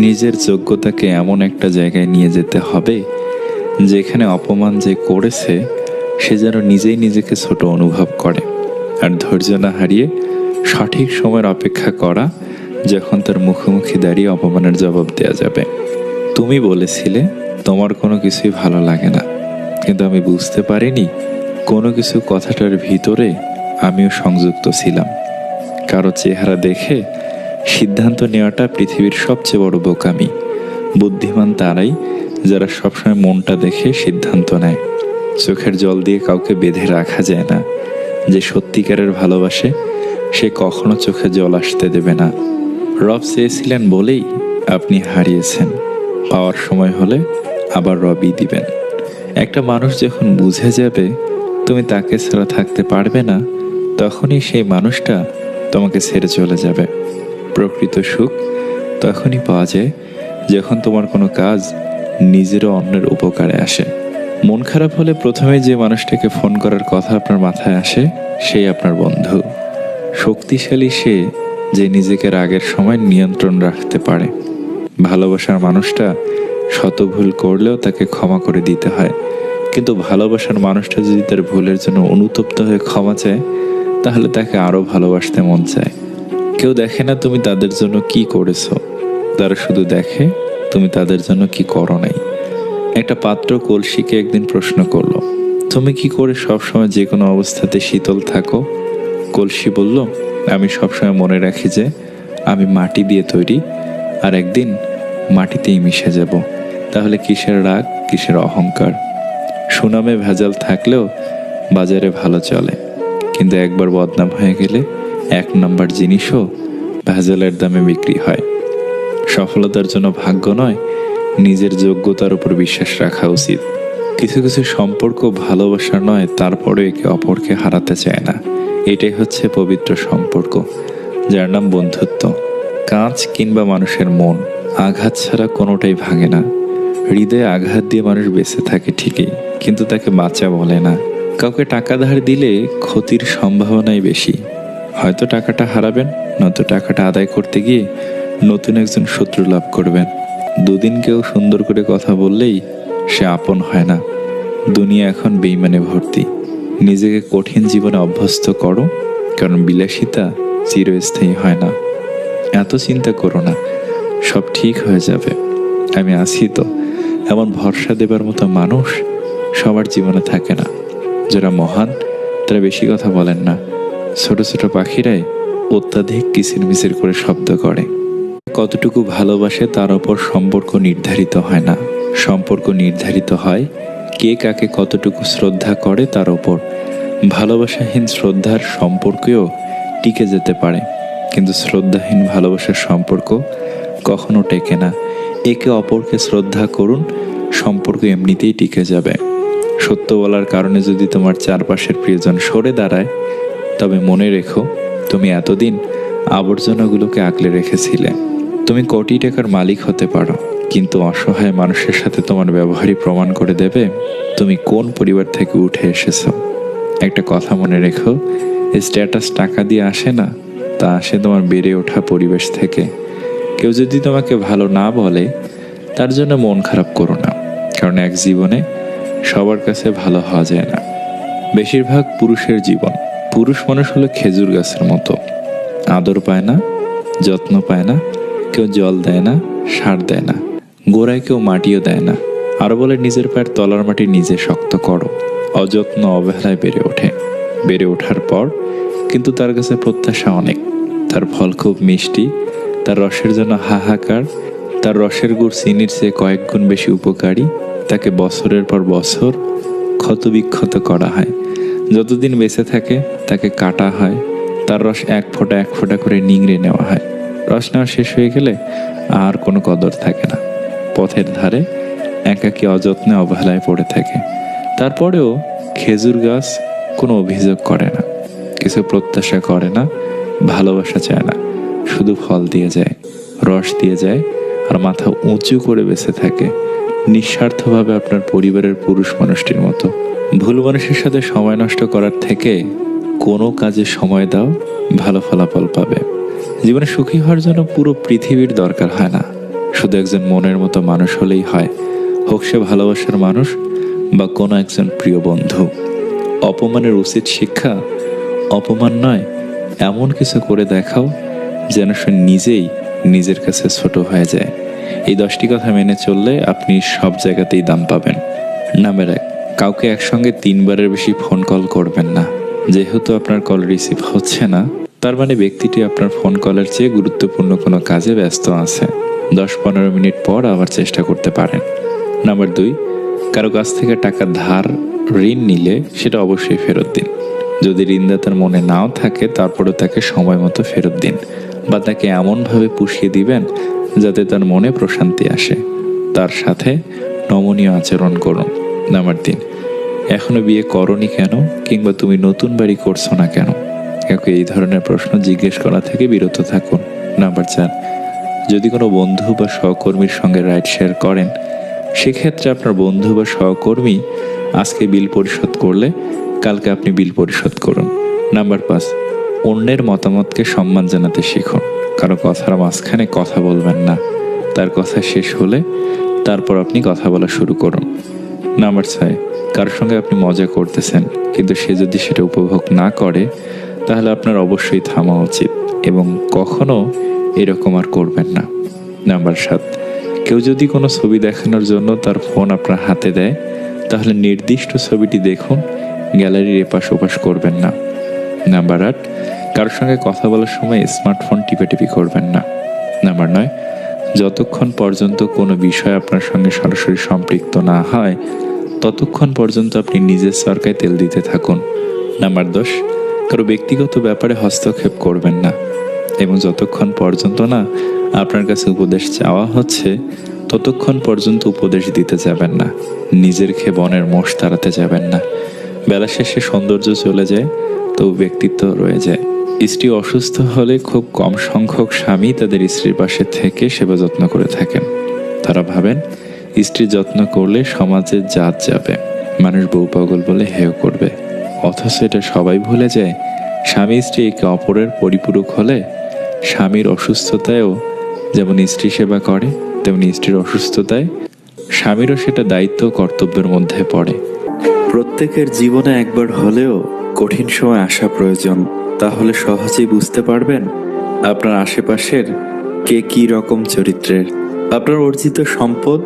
নিজের যোগ্যতাকে এমন একটা জায়গায় নিয়ে যেতে হবে যেখানে অপমান যে করেছে সে যেন নিজেই নিজেকে ছোট অনুভব করে। আর ধৈর্য না হারিয়ে সঠিক সময়ের অপেক্ষা করা যখন তার মুখোমুখি দাঁড়িয়ে অপমানের জবাব দেওয়া যাবে। তুমি বলেছিলে তোমার কোনো কিছুই ভালো লাগে না, কিন্তু আমি বুঝতে পারিনি কোনো কিছু কথাটার ভিতরে আমিও সংযুক্ত ছিলাম। কারো চেহারা দেখে সিদ্ধান্ত নেওয়াটা পৃথিবীর সবচেয়ে বড় বোকামি। বুদ্ধিমান তারাই যারা সবসময় মনটা দেখে সিদ্ধান্ত নেয়। চোখের জল দিয়ে কাউকে বেঁধে রাখা যায় না। যে সত্যিকারের ভালোবাসে সে কখনো চোখে জল আসতে দেবে না। রব চেয়েছিলেন বলেই আপনি হারিয়েছেন, পাওয়ার সময় হলে আবার রবই দিবেন। একটা মানুষ যখন বুঝে যাবে তুমি তাকে ছাড়া থাকতে পারবে না, তখনই সেই মানুষটা তোমাকে ছেড়ে চলে যাবে। প্রকৃত সুখ তখনই পাওয়া যায় যখন তোমার কোনো কাজ নিজেরও অন্যের উপকারে আসে। মন খারাপ হলে প্রথমে যে মানুষটাকে ফোন করার কথা আপনার মাথায় আসে সেই আপনার বন্ধু। শক্তিশালী সে যে নিজেকে রাগের সময় নিয়ন্ত্রণ রাখতে পারে। ভালোবাসার মানুষটা শত ভুল করলেও তাকে ক্ষমা করে দিতে হয়, কিন্তু ভালোবাসার মানুষটা যদি তার ভুলের জন্য অনুতপ্ত হয়ে ক্ষমা চায় তাহলে তাকে আরো ভালোবাসতে মন চায়। কেউ দেখে না তুমি তাদের জন্য কি করেছো, তারা শুধু দেখে তুমি তাদের জন্য কি করো নাই। একটা পাত্র কলসিকে একদিন প্রশ্ন করলো, তুমি কি করে সবসময় যে কোনো অবস্থাতে শীতল থাকো? কলসি বলল, আমি সবসময় মনে রাখি যে আমি মাটি দিয়ে তৈরি আর একদিন মাটিতেই মিশে যাব। তাহলে কিসের রাগ, কিসের অহংকার? সুনামে ভেজাল থাকলেও বাজারে ভালো চলে, কিন্তু একবার বদনাম হয়ে গেলে 1 নাম্বার জিনিসও ভেজালের দামে বিক্রি হয়। সফলতার জন্য ভাগ্য নয়, নিজের যোগ্যতার উপর বিশ্বাস রাখা উচিত। কিছু কিছু সম্পর্ক ভালোবাসা নয়, তারপরে একে অপরকে হারাতে চায় না। এটাই হচ্ছে পবিত্র সম্পর্ক, যার নাম বন্ধুত্ব। কাঁচ কিংবা মানুষের মন আঘাত ছাড়া কোনোটাই ভাঙে না। হৃদয়ে আঘাত দিয়ে মানুষ বেঁচে থাকে ঠিকই, কিন্তু তাকে বাঁচা বলে না। কাউকে টাকা ধার দিলে ক্ষতির সম্ভাবনাই বেশি। হয়তো টাকাটা হারাবেন, নয়তো টাকাটা আদায় করতে গিয়ে নতুন একজন শত্রু লাভ করবেন। দুদিন কেউ সুন্দর করে কথা বললেই সে আপন হয় না। দুনিয়া এখন বেইমানে ভর্তি। নিজেকে কঠিন জীবনে অভ্যস্ত করো, কারণ বিলাসিতা চিরস্থায়ী হয় না। এত চিন্তা করো না, সব ঠিক হয়ে যাবে, আমি আছি তো। এমন ভরসা দেবার মতো মানুষ সবার জীবনে থাকে না। যারা মহান তারা বেশি কথা বলেন না। ছোট ছোট পাখিরাই অত্যাধিক কিচিরমিচির করে শব্দ করে। কতটুকু ভালোবাসে তার উপর সম্পর্ক নির্ধারিত হয় না। সম্পর্ক নির্ধারিত হয় কে কাকে কতটুকু শ্রদ্ধা করে তার উপর। ভালোবাসাহীন শ্রদ্ধার সম্পর্কেও টিকে যেতে পারে, কিন্তু শ্রদ্ধাহীন ভালোবাসার সম্পর্ক কখনো টেকে না। একে অপরকে শ্রদ্ধা করুন, সম্পর্ক এমনিতেই টিকে যাবে। সত্য বলার কারণে যদি তোমার চারপাশের প্রিয়জন সরে দাঁড়ায়, তবে মনে রেখো তুমি এতদিন আবর্জনাগুলোকে আগলে রেখেছিলে। তুমি কোটি টাকার মালিক হতে পারো, কিন্তু অসহায় মানুষের সাথে তোমার ব্যবহারই প্রমাণ করে দেবে তুমি কোন পরিবার থেকে উঠে এসেছো। একটা কথা মনে রেখো, স্ট্যাটাস টাকা দিয়ে আসে না, তা আসে তোমার বেড়ে ওঠা পরিবেশ থেকে। কেউ যদি তোমাকে ভালো না বলে, তার জন্য মন খারাপ করো না, কারণ এক জীবনে সবার কাছে ভালো হওয়া যায় না। বেশিরভাগ পুরুষের জীবন, পুরুষ মানুষ হলো খেজুর গাছের মতো, আদর পায় না, যত্ন পায় না, কেউ জল দেয় না, সার দেয় না, গোড়ায় কেউ মাটিও দেয় না। আরো বলে নিজের পায়ের তলার মাটি নিজে শক্ত করো। অযত্ন অবহেলায় বেড়ে ওঠে। বেড়ে ওঠার পর কিন্তু তার কাছে প্রত্যাশা অনেক। তার ফল খুব মিষ্টি, তার রসের জন্য হাহাকার। তার রসের গুড় চিনির চেয়ে কয়েক গুণ বেশি উপকারী। তাকে বছরের পর বছর ক্ষতবিক্ষত করা হয়। যতদিন বেঁচে থাকে তাকে কাটা হয়। তার রস এক ফোঁটা করে নিংড়ে নেওয়া হয়। রস নেওয়া শেষ হয়ে গেলে আর কোনো কদর থাকে না। পথের ধারে একাকী অযত্নে অবহেলায় পড়ে থাকে। তারপরেও খেজুর গাছ কোনো অভিযোগ করে না, কিছু প্রত্যাশা করে না, ভালোবাসা চায় না, শুধু ফল দিয়ে যায়, রস দিয়ে যায়, আর মাথা উঁচু করে বেঁচে থাকে নিঃস্বার্থভাবে আপনার পরিবারের পুরুষ মানুষটির মতো। ভুল মানুষের সাথে সময় নষ্ট করার থেকে কোনো কাজে সময় দাও, ভালো ফলাফল পাবে। জীবনে সুখী হওয়ার জন্য পুরো পৃথিবীর দরকার হয় না, শুধু একজন মনের মতো মানুষ হলেই হয়, হোক সে ভালোবাসার মানুষ বা কোনো একজন প্রিয় বন্ধু। অপমানের উচিত শিক্ষা অপমান নয়, এমন কিছু করে দেখাও যেন সে নিজেই নিজের কাছে ছোট হয়ে যায়। এই 10টি কথা মেনে চললে আপনি সব জায়গাতেই দাম পাবেন। নাম্বার 1, কাউকে একসঙ্গে 3বারের বেশি ফোন কল করবেন না। যেহেতু আপনার কল রিসিভ হচ্ছে না, তার মানে ব্যক্তিটি আপনার ফোন কলের চেয়ে গুরুত্বপূর্ণ কোনো কাজে ব্যস্ত আছে। 10-15 মিনিট পর আবার চেষ্টা করতে পারেন। নাম্বার 2, কারো কাছ থেকে টাকা ধার ঋণ নিলে সেটা অবশ্যই ফেরত দিন। যদি ঋণদাতার মনে নাও থাকে, তারপরেও তাকে সময় মতো ফেরত দিন, বা তাকে এমনভাবে পুষিয়ে দিবেন যাতে তার মনে প্রশান্তি আসে। তার সাথে নমনীয় আচরণ করুন। নাম্বার 3, এখনো বিয়ে করনি কেন, কিংবা তুমি নতুন বাড়ি করছো না কেন? কাউকে এই ধরনের প্রশ্ন জিজ্ঞেস করা থেকে বিরত থাকুন। নাম্বার 4, যদি কোনো বন্ধু বা সহকর্মীর সঙ্গে রাইড শেয়ার করেন, সেক্ষেত্রে আপনার বন্ধু বা সহকর্মী আজকে বিল পরিশোধ করলে কালকে আপনি বিল পরিশোধ করুন। নাম্বার 5, অন্যের মতামতকে সম্মান জানাতে শিখুন। কারো কথার মাঝখানে কথা বলবেন না, তার কথা শেষ হলে তারপর আপনি কথা বলা শুরু করুন। নাম্বার 6, কারোর সঙ্গে আপনি মজা করতেছেন, কিন্তু সে যদি সেটা উপভোগ না করে, তাহলে আপনার অবশ্যই থামা উচিত এবং কখনো এরকম আর করবেন না। নাম্বার 7, কেউ যদি কোনো ছবি দেখানোর জন্য তার ফোন আপনার হাতে দেয়, তাহলে নির্দিষ্ট ছবিটি দেখুন, গ্যালারির এপাশ ওপাশ করবেন না। নাম্বার 8, কারোর সঙ্গে কথা বলার সময় স্মার্টফোন টিপেটিপি করবেন না। নাম্বার 9, যতক্ষণ পর্যন্ত কোনো বিষয় আপনার সঙ্গে সরাসরি সম্পৃক্ত না হয়, ততক্ষণ পর্যন্ত আপনি নিজের সরকায় তেল দিতে থাকুন। নাম্বার 10, কারো ব্যক্তিগত ব্যাপারে হস্তক্ষেপ করবেন না, এবং যতক্ষণ পর্যন্ত না আপনার কাছে উপদেশ চাওয়া হচ্ছে, ততক্ষণ পর্যন্ত উপদেশ দিতে যাবেন না। নিজের খেয়ে বনের মোষ তাড়াতে যাবেন না। বেলা শেষে সৌন্দর্য চলে যায়, তবু ব্যক্তিত্ব রয়ে যায়। স্ত্রী অসুস্থ হলে খুব কম সংখ্যক স্বামী তাদের স্ত্রীর পাশে থেকে সেবা যত্ন করে থাকেন। তারা ভাবেন স্ত্রী যত্ন করলে সমাজের জাত যাবে, মানুষ বউ পাগল বলে হেয় করবে। অথচ এটা সবাই ভুলে যায়, স্বামী স্ত্রী একে অপরের পরিপূরক হলে স্বামীর অসুস্থতায়ও যেমন স্ত্রী সেবা করে, তেমনি স্ত্রীর অসুস্থতায় স্বামীরও সেটা দায়িত্ব ও কর্তব্যের মধ্যে পড়ে। প্রত্যেকের জীবনে একবার হলেও কঠিন সময় আসা প্রয়োজন, তাহলে সহজেই বুঝতে পারবেন আপনার আশেপাশের কে কি রকম চরিত্রের। আপনার অর্জিত সম্পদ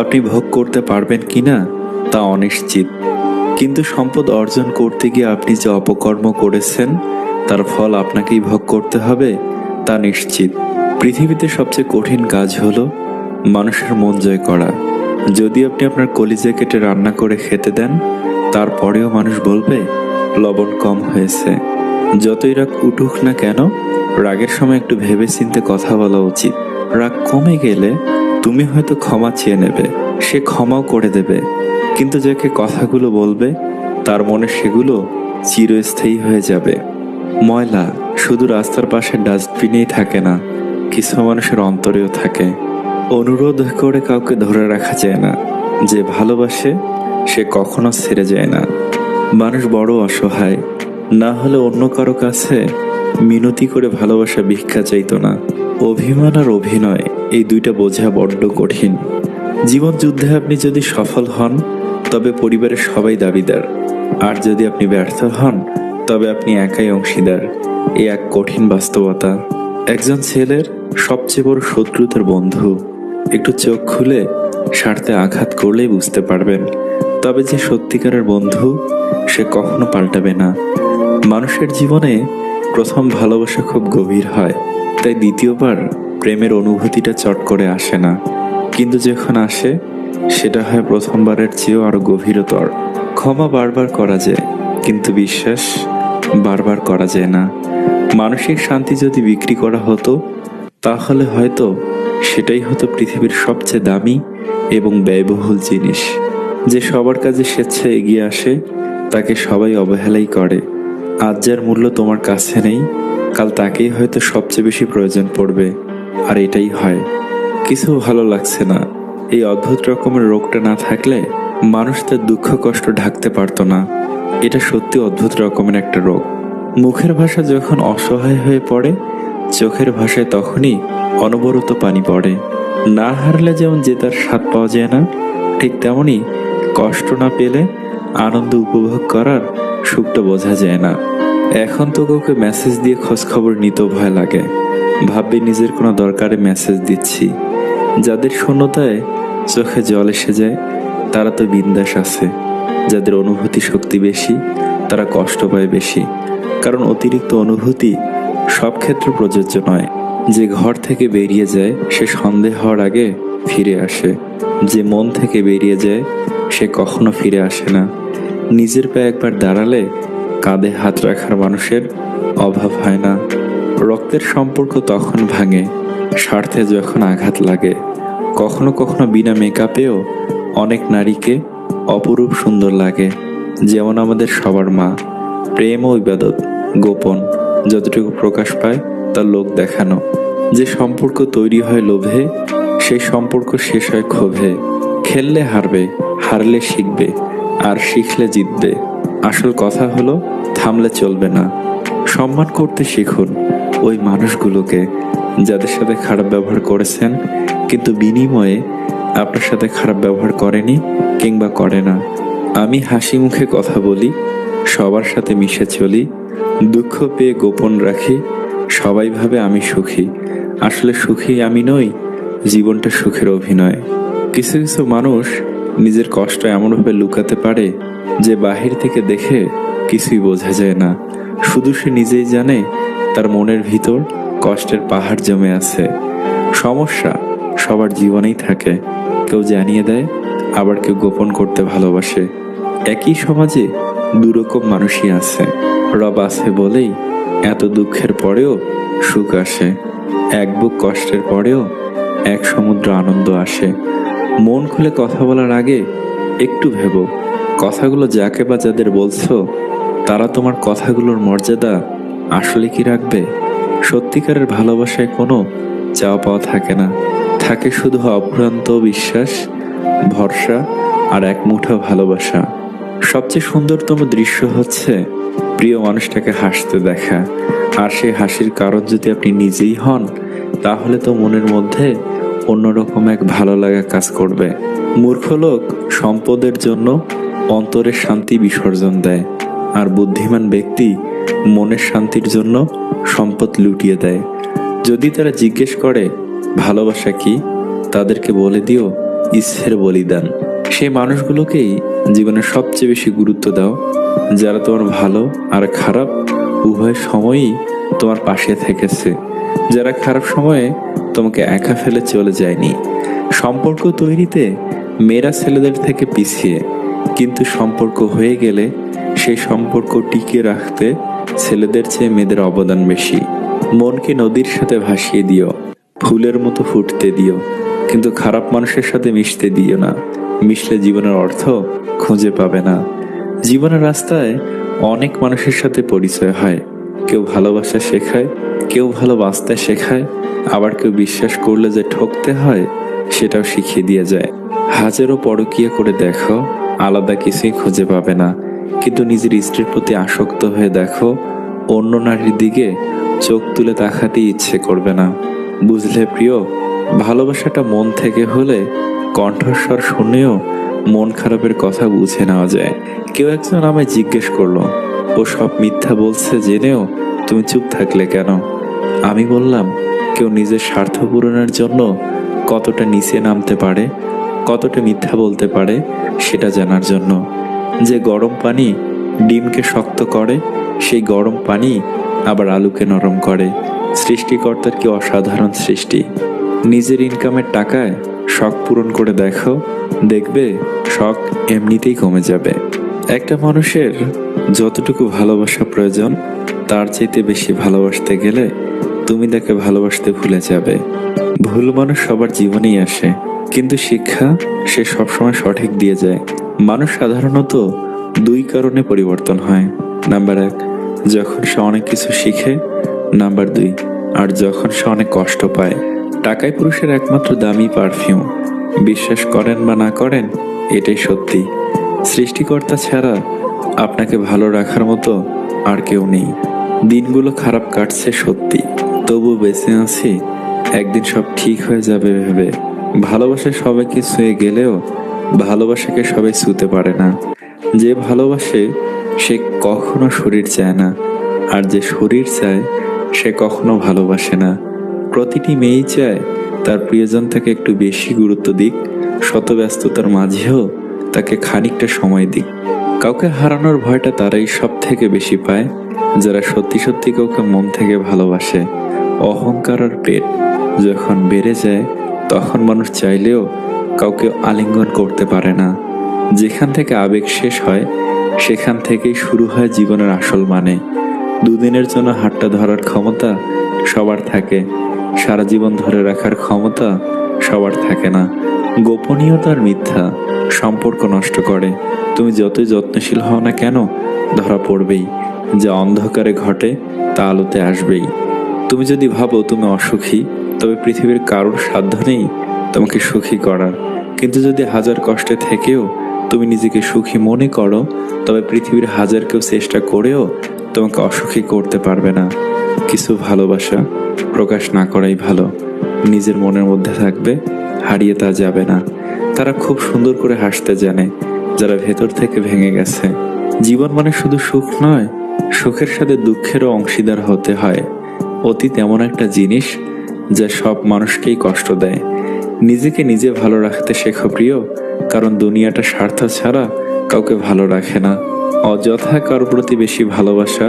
আপনি ভোগ করতে পারবেন কিনা তা অনিশ্চিত, কিন্তু সম্পদ অর্জন করতে গিয়ে আপনি যে অপকর্ম করেছেন তার ফল আপনাকেই ভোগ করতে হবে তা নিশ্চিত। পৃথিবীতে সবচেয়ে কঠিন কাজ হলো মানুষের মন জয় করা। যদি আপনি আপনার কলিজা কেটে রান্না করে খেতে দেন, তারপরেও মানুষ বলবে লবণ কম হয়েছে। যতই রাগ উঠুক না কেন, রাগের সময় একটু ভেবে চিন্তে কথা বলা উচিত। রাগ কমে গেলে তুমি হয়তো ক্ষমা চেয়ে নেবে, সে ক্ষমাও করে দেবে, কিন্তু যাকে কথাগুলো বলবে তার মনে সেগুলো চিরস্থায়ী হয়ে যাবে। ময়লা শুধু রাস্তার পাশে ডাস্টবিনেই থাকে না, কিছু মানুষের অন্তরেও থাকে। অনুরোধ করে কাউকে ধরে রাখা যায় না, যে ভালোবাসে সে কখনো ছেড়ে যায় না। মানুষ বড় অসহায়, না হলে অন্য কারো কাছে মিনতি করে ভালোবাসা ভিক্ষা চাইতো না। অভিমান আর অভিনয় এই দুইটা বোঝা বড্ড কঠিন। জীবন যুদ্ধে আপনি যদি সফল হন তবে পরিবারের সবাই দাবিদার, আর যদি আপনি ব্যর্থ হন তবে আপনি একাই অংশীদার। এই এক কঠিন বাস্তবতা। একজন ছেলের সবচেয়ে বড় শত্রু তার বন্ধু। একটু চোখ খুলে স্বার্থে আঘাত করলেই বুঝতে পারবেন। তবে যে সত্যিকারের বন্ধু সে কখনো পাল্টাবে না। মানুষের জীবনে প্রথম ভালোবাসা খুব গভীর হয়, তাই দ্বিতীয়বার প্রেমের অনুভূতিটা চট করে আসে না, কিন্তু যখন আসে সেটা হয় প্রথমবারের চেয়েও আরো গভীরতর। ক্ষমা বারবার করা যায়, কিন্তু বিশ্বাস বারবার করা যায় না। মানসিক শান্তি যদি বিক্রি করা হতো তাহলে হয়তো সেটাই হতো পৃথিবীর সবচেয়ে দামি এবং ব্যয়বহুল জিনিস। যে সবার কাছে স্বেচ্ছায় এগিয়ে আসে তাকে সবাই অবহেলাই করে। আজ যার মূল্য তোমার কাছে নেই, কাল তাকেই হয়তো সবচেয়ে বেশি প্রয়োজন পড়বে। আর এটাই হয়, কিছু ভালো লাগছে না, এই অদ্ভুত রকমের রোগটা না থাকলে মানুষ তার দুঃখ কষ্ট ঢাকতে পারতো না। এটা সত্যি অদ্ভুত রকমের একটা রোগ। মুখের ভাষা যখন অসহায় হয়ে পড়ে, চোখের ভাষায় তখনই অনবরত পানি পড়ে। না হারলে যেমন জেতার স্বাদ পাওয়া যায় না, ঠিক তেমনি কষ্ট না পেলে আনন্দ উপভোগ করার সুখটা বোঝা যায় না। এখন তো কাউকে মেসেজ দিয়ে খোঁজ খবর নিতেও ভয় লাগে, ভাববে নিজের কোনো দরকারে মেসেজ দিচ্ছি। যাদের শূন্যতায় চোখে জল এসে যায় তারা তো বিন্দাস আছে, যাদের অনুভূতি শক্তি বেশি তারা কষ্ট পায় বেশি। কারণ অতিরিক্ত অনুভূতি সব ক্ষেত্রে প্রযোজ্য নয়। যে ঘর থেকে বেরিয়ে যায় সে সন্দেহ হওয়ার আগে ফিরে আসে, যে মন থেকে বেরিয়ে যায় সে কখনো ফিরে আসে না। নিজের পায়ে একবার দাঁড়ালে কাঁধে হাত রাখার মানুষের অভাব হয় না। রক্তের সম্পর্ক তখন ভাঙে স্বার্থে যখন আঘাত লাগে। কখনো কখনো বিনা মেকআপেও অনেক নারীকে অপরূপ সুন্দর লাগে, যেমন আমাদের সবার মা। প্রেম ও ইবাদত গোপন, যতটুকু প্রকাশ পায় তা লোক দেখানো। যে সম্পর্ক তৈরি হয় লোভে, সেই সম্পর্ক শেষ হয় ক্ষোভে। খেললে হারবে, হারলে শিখবে, আর শিখলে জিতবে। আসল কথা হলো থামলে চলবে না। সম্মান করতে শিখুন ওই মানুষগুলোকে যাদের সাথে খারাপ ব্যবহার করেছেন, কিন্তু বিনিময়ে আপনার সাথে খারাপ ব্যবহার করেনি কিংবা করে না। আমি হাসি মুখে কথা বলি, সবার সাথে মিশে চলি, দুঃখ পেয়ে গোপন রাখি, সবাই ভাবে আমি সুখী। আসলে সুখী আমি নই, জীবনটা সুখের অভিনয়। কিছু কিছু মানুষ নিজের কষ্ট এমনভাবে লুকাতে পারে যে বাহির থেকে দেখে কিছুই বোঝা যায় না। শুধু সে নিজেই জানে তার মনের ভিতর কষ্টের পাহাড় জমে আছে। সমস্যা সবার জীবনেই থাকে, কেউ জানিয়ে দেয়, আবার কেউ গোপন করতে ভালোবাসে। একই সমাজে দুরকম মানুষই আছে। রব আছে বলেই এত দুঃখের পরেও সুখ আসে, এক বুক কষ্টের পরেও এক সমুদ্র আনন্দ আসে। মন খুলে কথা বলার আগে একটু ভেবো, কথাগুলো যাকে বা যাদের বলছো তারা তোমার কথাগুলোর মর্যাদা আসলে কি রাখবে? সত্যিকারের ভালোবাসায় কোনো চাওয়া পাওয়া থাকে না, থাকে শুধু অফুরন্ত বিশ্বাস ভরসা আর এক মুঠো ভালোবাসা। সবচেয়ে সুন্দরতম দৃশ্য হচ্ছে প্রিয় মানুষটাকে হাসতে দেখা। আর সেই হাসির কারণ যদি আপনি নিজেই হন, তাহলে তো মনের মধ্যে অন্যরকম এক ভালো লাগা কাজ করবে। মূর্খ লোক সম্পদের জন্য অন্তরের শান্তি বিসর্জন দেয়, আর বুদ্ধিমান ব্যক্তি মনের শান্তির জন্য সম্পদ লুটিয়ে দেয়। যদি তারা জিজ্ঞেস করে ভালোবাসা কি, তাদেরকে বলে দিও ইচ্ছের বলিদান। সেই মানুষগুলোকেই জীবনে সবচেয়ে বেশি গুরুত্ব দাও, যারা তোমার ভালো আর খারাপ উভয় সময়ই তোমার পাশে থেকেছে, যারা খারাপ সময়ে তোমাকে একা ফেলে চলে যায়নি। সম্পর্ক তৈরিতে মেয়েরা ছেলেদের থেকে পিছিয়ে, কিন্তু সম্পর্ক হয়ে গেলে সেই সম্পর্ক টিকিয়ে রাখতে ছেলেদের চেয়ে মেয়েদের অবদান বেশি। মনকে নদীর সাথে ভাসিয়ে দিও, ফুলের মতো ফুটতে দিও, কিন্তু খারাপ মানুষের সাথে মিশতে দিও না। মিশলে জীবনের অর্থ খুঁজে পাবে না। জীবনের রাস্তায় অনেক মানুষের সাথে পরিচয় হয়। কেউ ভালোবাসা শেখায়, কেউ ভালোবাসতে শেখায়, আবার কেউ বিশ্বাস করলে যে ঠকতে হয় সেটাও শিখিয়ে দিয়ে যায়। হাজারো পরকীয়া করে দেখো, আলাদা কিছুই খুঁজে পাবে না। কিন্তু নিজের স্ত্রীর প্রতি আসক্ত হয়ে দেখো, অন্য নারীর দিকে চোখ তুলে তাকাতে ইচ্ছে করবে না। বুঝলে প্রিয়, ভালোবাসাটা মন থেকে হলে কণ্ঠস্বর শুনেও মন খারাপের কথা বুঝে নেওয়া যায়। কেউ একজন আমায় জিজ্ঞেস করলো, ও সব মিথ্যা বলছে জেনেও তুমি চুপ থাকলে কেন? আমি বললাম, কেউ নিজের স্বার্থ পূরণের জন্য কতটা নিচে নামতে পারে, কতটা মিথ্যা বলতে পারে সেটা জানার জন্য। যে গরম পানি ডিমকে শক্ত করে, সেই গরম পানি আবার আলুকে নরম করে। সৃষ্টিকর্তার কি অসাধারণ সৃষ্টি। নিজের ইনকামের টাকায় শখ পূরণ করে দেখো, দেখবে শখ এমনিতেই কমে যাবে। একটা মানুষের যতটুকু ভালোবাসা প্রয়োজন, তার চাইতে বেশি ভালোবাসতে গেলে তুমি তাকে ভালোবাসতে ভুলে যাবে। ভুল মানুষ সবার জীবনেই আসে, কিন্তু শিক্ষা সে সবসময় সঠিক দিয়ে যায়। মানুষ সাধারণত দুই কারণে পরিবর্তন হয়। নাম্বার 1, যখন সে অনেক কিছু শিখে। নাম্বার 2, আর যখন সে অনেক কষ্ট পায়। টাকাই পুরুষের একমাত্র দামি পারফিউম। বিশ্বাস করেন বা না করেন, এটাই সত্যি। সৃষ্টিকর্তা ছাড়া আপনাকে ভালো রাখার মতো আর কেউ নেই। দিনগুলো খারাপ কাটছে সত্যি, তবু বেঁচে আছি একদিন সব ঠিক হয়ে যাবে ভেবে। ভালোবাসায় সবাইকে ছুঁয়ে গেলেও ভালোবাসাকে সবাই ছুঁতে পারে না। যে ভালোবাসে সে কখনো শরীর চায় না, আর যে শরীর চায় সে কখনো ভালোবাসে না। প্রতিটি মেয়েই চায় তার প্রিয়জন তাকে একটু বেশি গুরুত্ব দিক, শত ব্যস্ততার মাঝেও তাকে খানিকটা সময় দিক। কাউকে হারানোর ভয়টা তারাই সব থেকে বেশি পায়, যারা সত্যি সত্যি কাউকে মন থেকে ভালোবাসে। অহংকার আর পেট যখন বেড়ে যায়, তখন মানুষ চাইলেও কাউকে আলিঙ্গন করতে পারে না। যেখান থেকে আবেগ শেষ হয়, সেখান থেকেই শুরু হয় জীবনের আসল মানে। দুদিনের জন্য হাতটা ধরার ক্ষমতা সবার থাকে, সারা জীবন ধরে রাখার ক্ষমতা সবার থাকে না। গোপনীয়তার মিথ্যা সম্পর্ক নষ্ট করে। তুমি যতই যত্নশীল হও না কেন, ধরা পড়বেই। যা অন্ধকারে ঘটে তা আলোতে আসবেই। তুমি যদি ভাবো তুমি অসুখী, তবে পৃথিবীর কারোর সাধ্য নেই তোমাকে সুখী করার। কিন্তু যদি হাজার কষ্টে থেকেও তুমি নিজেকে সুখী মনে করো, তবে পৃথিবীর হাজার কেউ চেষ্টা করেও তোমাকে অসুখী করতে পারবে না। কিছু ভালোবাসা প্রকাশ না করাই ভালো। নিজের মনের মধ্যে থাকবে, হারিয়ে তা যাবে না। তারা খুব সুন্দর করে হাসতে জানে, যারা ভেতর থেকে ভেঙে গেছে। জীবন মানে শুধু সুখ নয়, সুখের সাথে দুঃখেরও অংশীদার হতে হয়। অতীত এমন একটা জিনিস যা সব মানুষকেই কষ্ট দেয়। নিজেকে নিজে ভালো রাখতে শেখো প্রিয়, কারণ দুনিয়াটা স্বার্থ ছাড়া কাউকে ভালো রাখে না। অযথা কারোর প্রতি বেশি ভালোবাসা,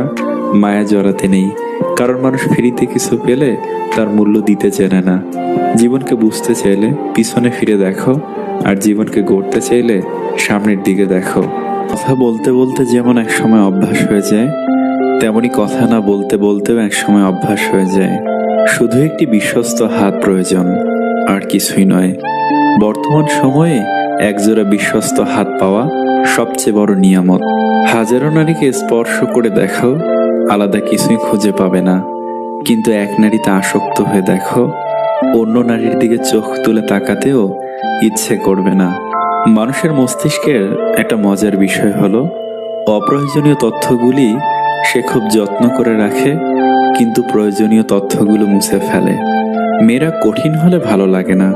মায়া জড়াতে নেই, কারণ মানুষ ফ্রিতে কিছু পেলে তার মূল্য দিতে জানে না। জীবনকে বুঝতে চাইলে পিছনে ফিরে দেখো, আর জীবনকে গড়তে চাইলে সামনের দিকে দেখো। কথা বলতে বলতে যেমন এক সময় অভ্যাস হয়ে যায়, তেমনি কথা না বলতে বলতেও এক সময় অভ্যাস হয়ে যায়। শুধু একটি বিশ্বস্ত হাত প্রয়োজন, আর কিছুই নয়। বর্তমান সময়ে একজোড়া বিশ্বস্ত হাত পাওয়া সবচেয়ে বড় নিয়ামত। হাজারো নারীকে স্পর্শ করে দেখো, আলাদা কিছুই খুঁজে পাবে না। কিন্তু এক নারীতে আসক্ত হয়ে দেখো, অন্য নারীর দিকে চোখ তুলে তাকাতেও ইচ্ছে করবে না। মানুষের মস্তিষ্কের একটা মজার বিষয় হলো অপ্রয়োজনীয় তথ্যগুলি সে খুব যত্ন করে রাখে, কিন্তু প্রয়োজনীয় তথ্যগুলো মুছে ফেলে। মেয়েরা কঠিন হলে ভালো লাগে না,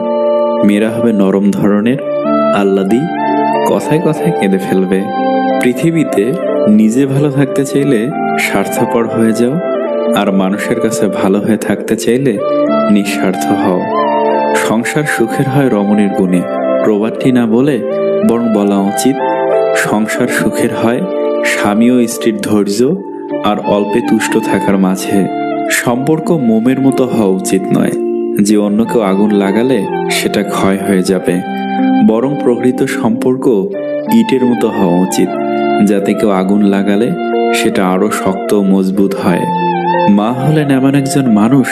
মেয়েরা হবে নরম ধরনের, আহ্লাদী, কথায় কথায় কেঁদে ফেলবে। পৃথিবীতে নিজে ভালো থাকতে চাইলে স্বার্থপর হয়ে যাও, আর মানুষের কাছে ভালো হয়ে থাকতে চাইলে নিঃস্বার্থ হও। সংসার সুখের হয় রমণীর গুণে, প্রবাদটি না বলে বরং বলা উচিত সংসার সুখের হয় স্বামী ও স্ত্রীর ধৈর্য আর অল্পে তুষ্ট থাকার মাঝে। সম্পর্ক মোমের মতো হওয়া উচিত নয় যে অন্য কেউ আগুন লাগালে সেটা ক্ষয় হয়ে যাবে, বরং প্রকৃত সম্পর্ক ইটের মতো হওয়া উচিত, যাতে কেউ আগুন লাগালে সেটা আরো শক্ত ও মজবুত হয়। মা হলেন এমন একজন মানুষ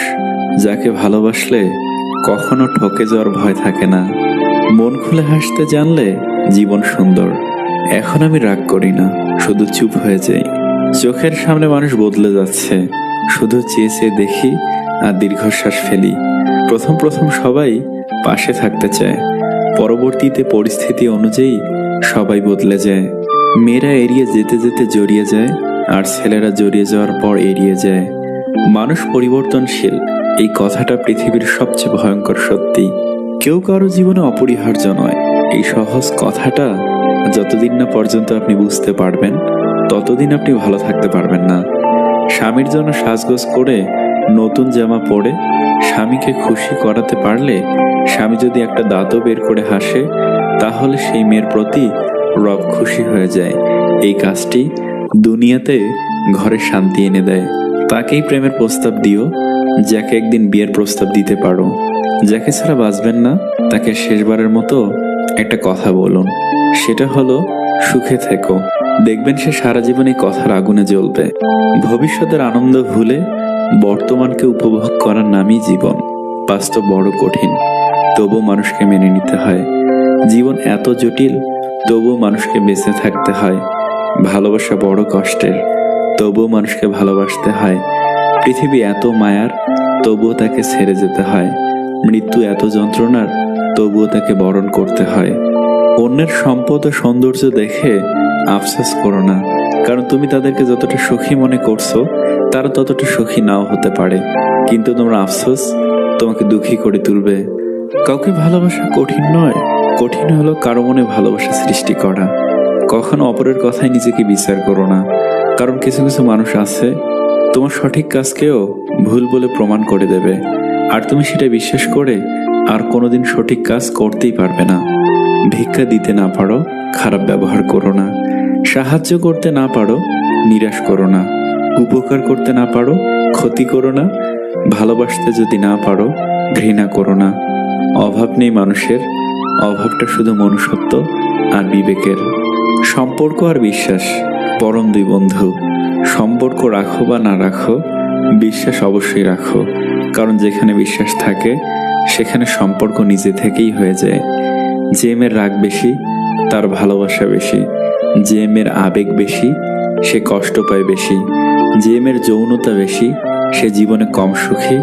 যাকে ভালোবাসলে কখনো ঠকে যাওয়ার ভয় থাকে না। মন খুলে হাসতে জানলে জীবন সুন্দর। এখন আমি রাগ করি না, শুধু চুপ হয়ে যাই। চোখের সামনে মানুষ বদলে যাচ্ছে, শুধু চেয়ে চেয়ে দেখি আর দীর্ঘশ্বাস ফেলি। প্রথম প্রথম সবাই পাশে থাকতে চায়, পরবর্তীতে পরিস্থিতি অনুযায়ী সবাই বদলে যায়। মেয়েরা এড়িয়ে যেতে যেতে জড়িয়ে যায়, আর ছেলেরা জড়িয়ে যাওয়ার পর এড়িয়ে যায়। মানুষ পরিবর্তনশীল, এই কথাটা পৃথিবীর সবচেয়ে ভয়ঙ্কর সত্যি। কেউ কারো জীবনে অপরিহার্য নয়, এই সহজ কথাটা যতদিন না পর্যন্ত আপনি বুঝতে পারবেন ততদিন আপনি ভালো থাকতে পারবেন না। স্বামীর জন্য সাজগোজ করে নতুন জামা পরে স্বামীকে খুশি করাতে পারলে, স্বামী যদি একটা দাঁতও বের করে হাসে, তাহলে সেই মেয়ের প্রতি রব খুশি হয়ে যায়। এই কাজটি দুনিয়াতে ঘরে শান্তি এনে দেয়। তাকেই প্রেমের প্রস্তাব দিও যাকে একদিন বিয়ের প্রস্তাব দিতে পারো। যাকে ছাড়া বাঁচবেন না তাকে শেষবারের মতো একটা কথা বলুন, সেটা হলো সুখে থেকো। দেখবেন সে সারা জীবন এই কথার আগুনে জ্বলবে। ভবিষ্যতের আনন্দ ভুলে বর্তমানকে উপভোগ করার নামই জীবন। বাস্তব বড় কঠিন, তবুও মানুষকে মেনে নিতে হয়। জীবন এত জটিল, তবুও মানুষকে বেঁচে থাকতে হয়। ভালোবাসা বড় কষ্টের, তবুও মানুষকে ভালোবাসতে হয়। পৃথিবী এত মায়ার, তবুও তাকে ছেড়ে যেতে হয়। মৃত্যু এত যন্ত্রণার, তবুও তাকে বরণ করতে হয়। অন্যের সম্পদ ও সৌন্দর্য দেখে আফসোস করো না, কারণ তুমি তাদেরকে যতটা সুখী মনে করছো তারা ততটা সুখী নাও হতে পারে, কিন্তু তোমার আফসোস তোমাকে দুঃখী করে তুলবে। কাউকে ভালোবাসা কঠিন নয়, কঠিন হলো কারো মনে ভালোবাসা সৃষ্টি করা। কখনো অপরের কথায় নিজেকে বিচার করো না, কারণ কিছু কিছু মানুষ আছে তোমার সঠিক কাজকেও ভুল বলে প্রমাণ করে দেবে, আর তুমি সেটা বিশ্বাস করে আর কোনোদিন সঠিক কাজ করতেই পারবে না। ভিক্ষা দিতে না পারো, খারাপ ব্যবহার করো না। সাহায্য করতে না পারো, নিরাশ করো না। উপকার করতে না পারো, ক্ষতি করো না। ভালোবাসতে যদি না পারো, ঘৃণা করো না। অভাব নেই মানুষের, অভাবটা শুধু মনুষ্যত্ব আর বিবেকের। সম্পর্ক আর বিশ্বাস পরম দুই বন্ধু। সম্পর্ক রাখো বা না রাখো, বিশ্বাস অবশ্যই রাখো, কারণ যেখানে বিশ্বাস থাকে সেখানে সম্পর্ক নিজে থেকেই হয়ে যায়। যে মেয়ের রাগ বেশি তার ভালোবাসা বেশি, যে মেয়ের আবেগ বেশি সে কষ্ট পায় বেশি, যে মেয়ের যৌনতা বেশি সে জীবনে কম সুখী,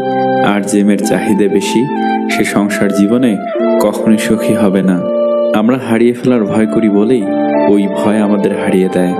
আর যে মেয়ের চাহিদা বেশি সে সংসার জীবনে কখনোই সুখী হবে না। আমরা হারিয়ে ফেলার ভয় করি বলেই ওই ভয় আমাদের হারিয়ে দেয়।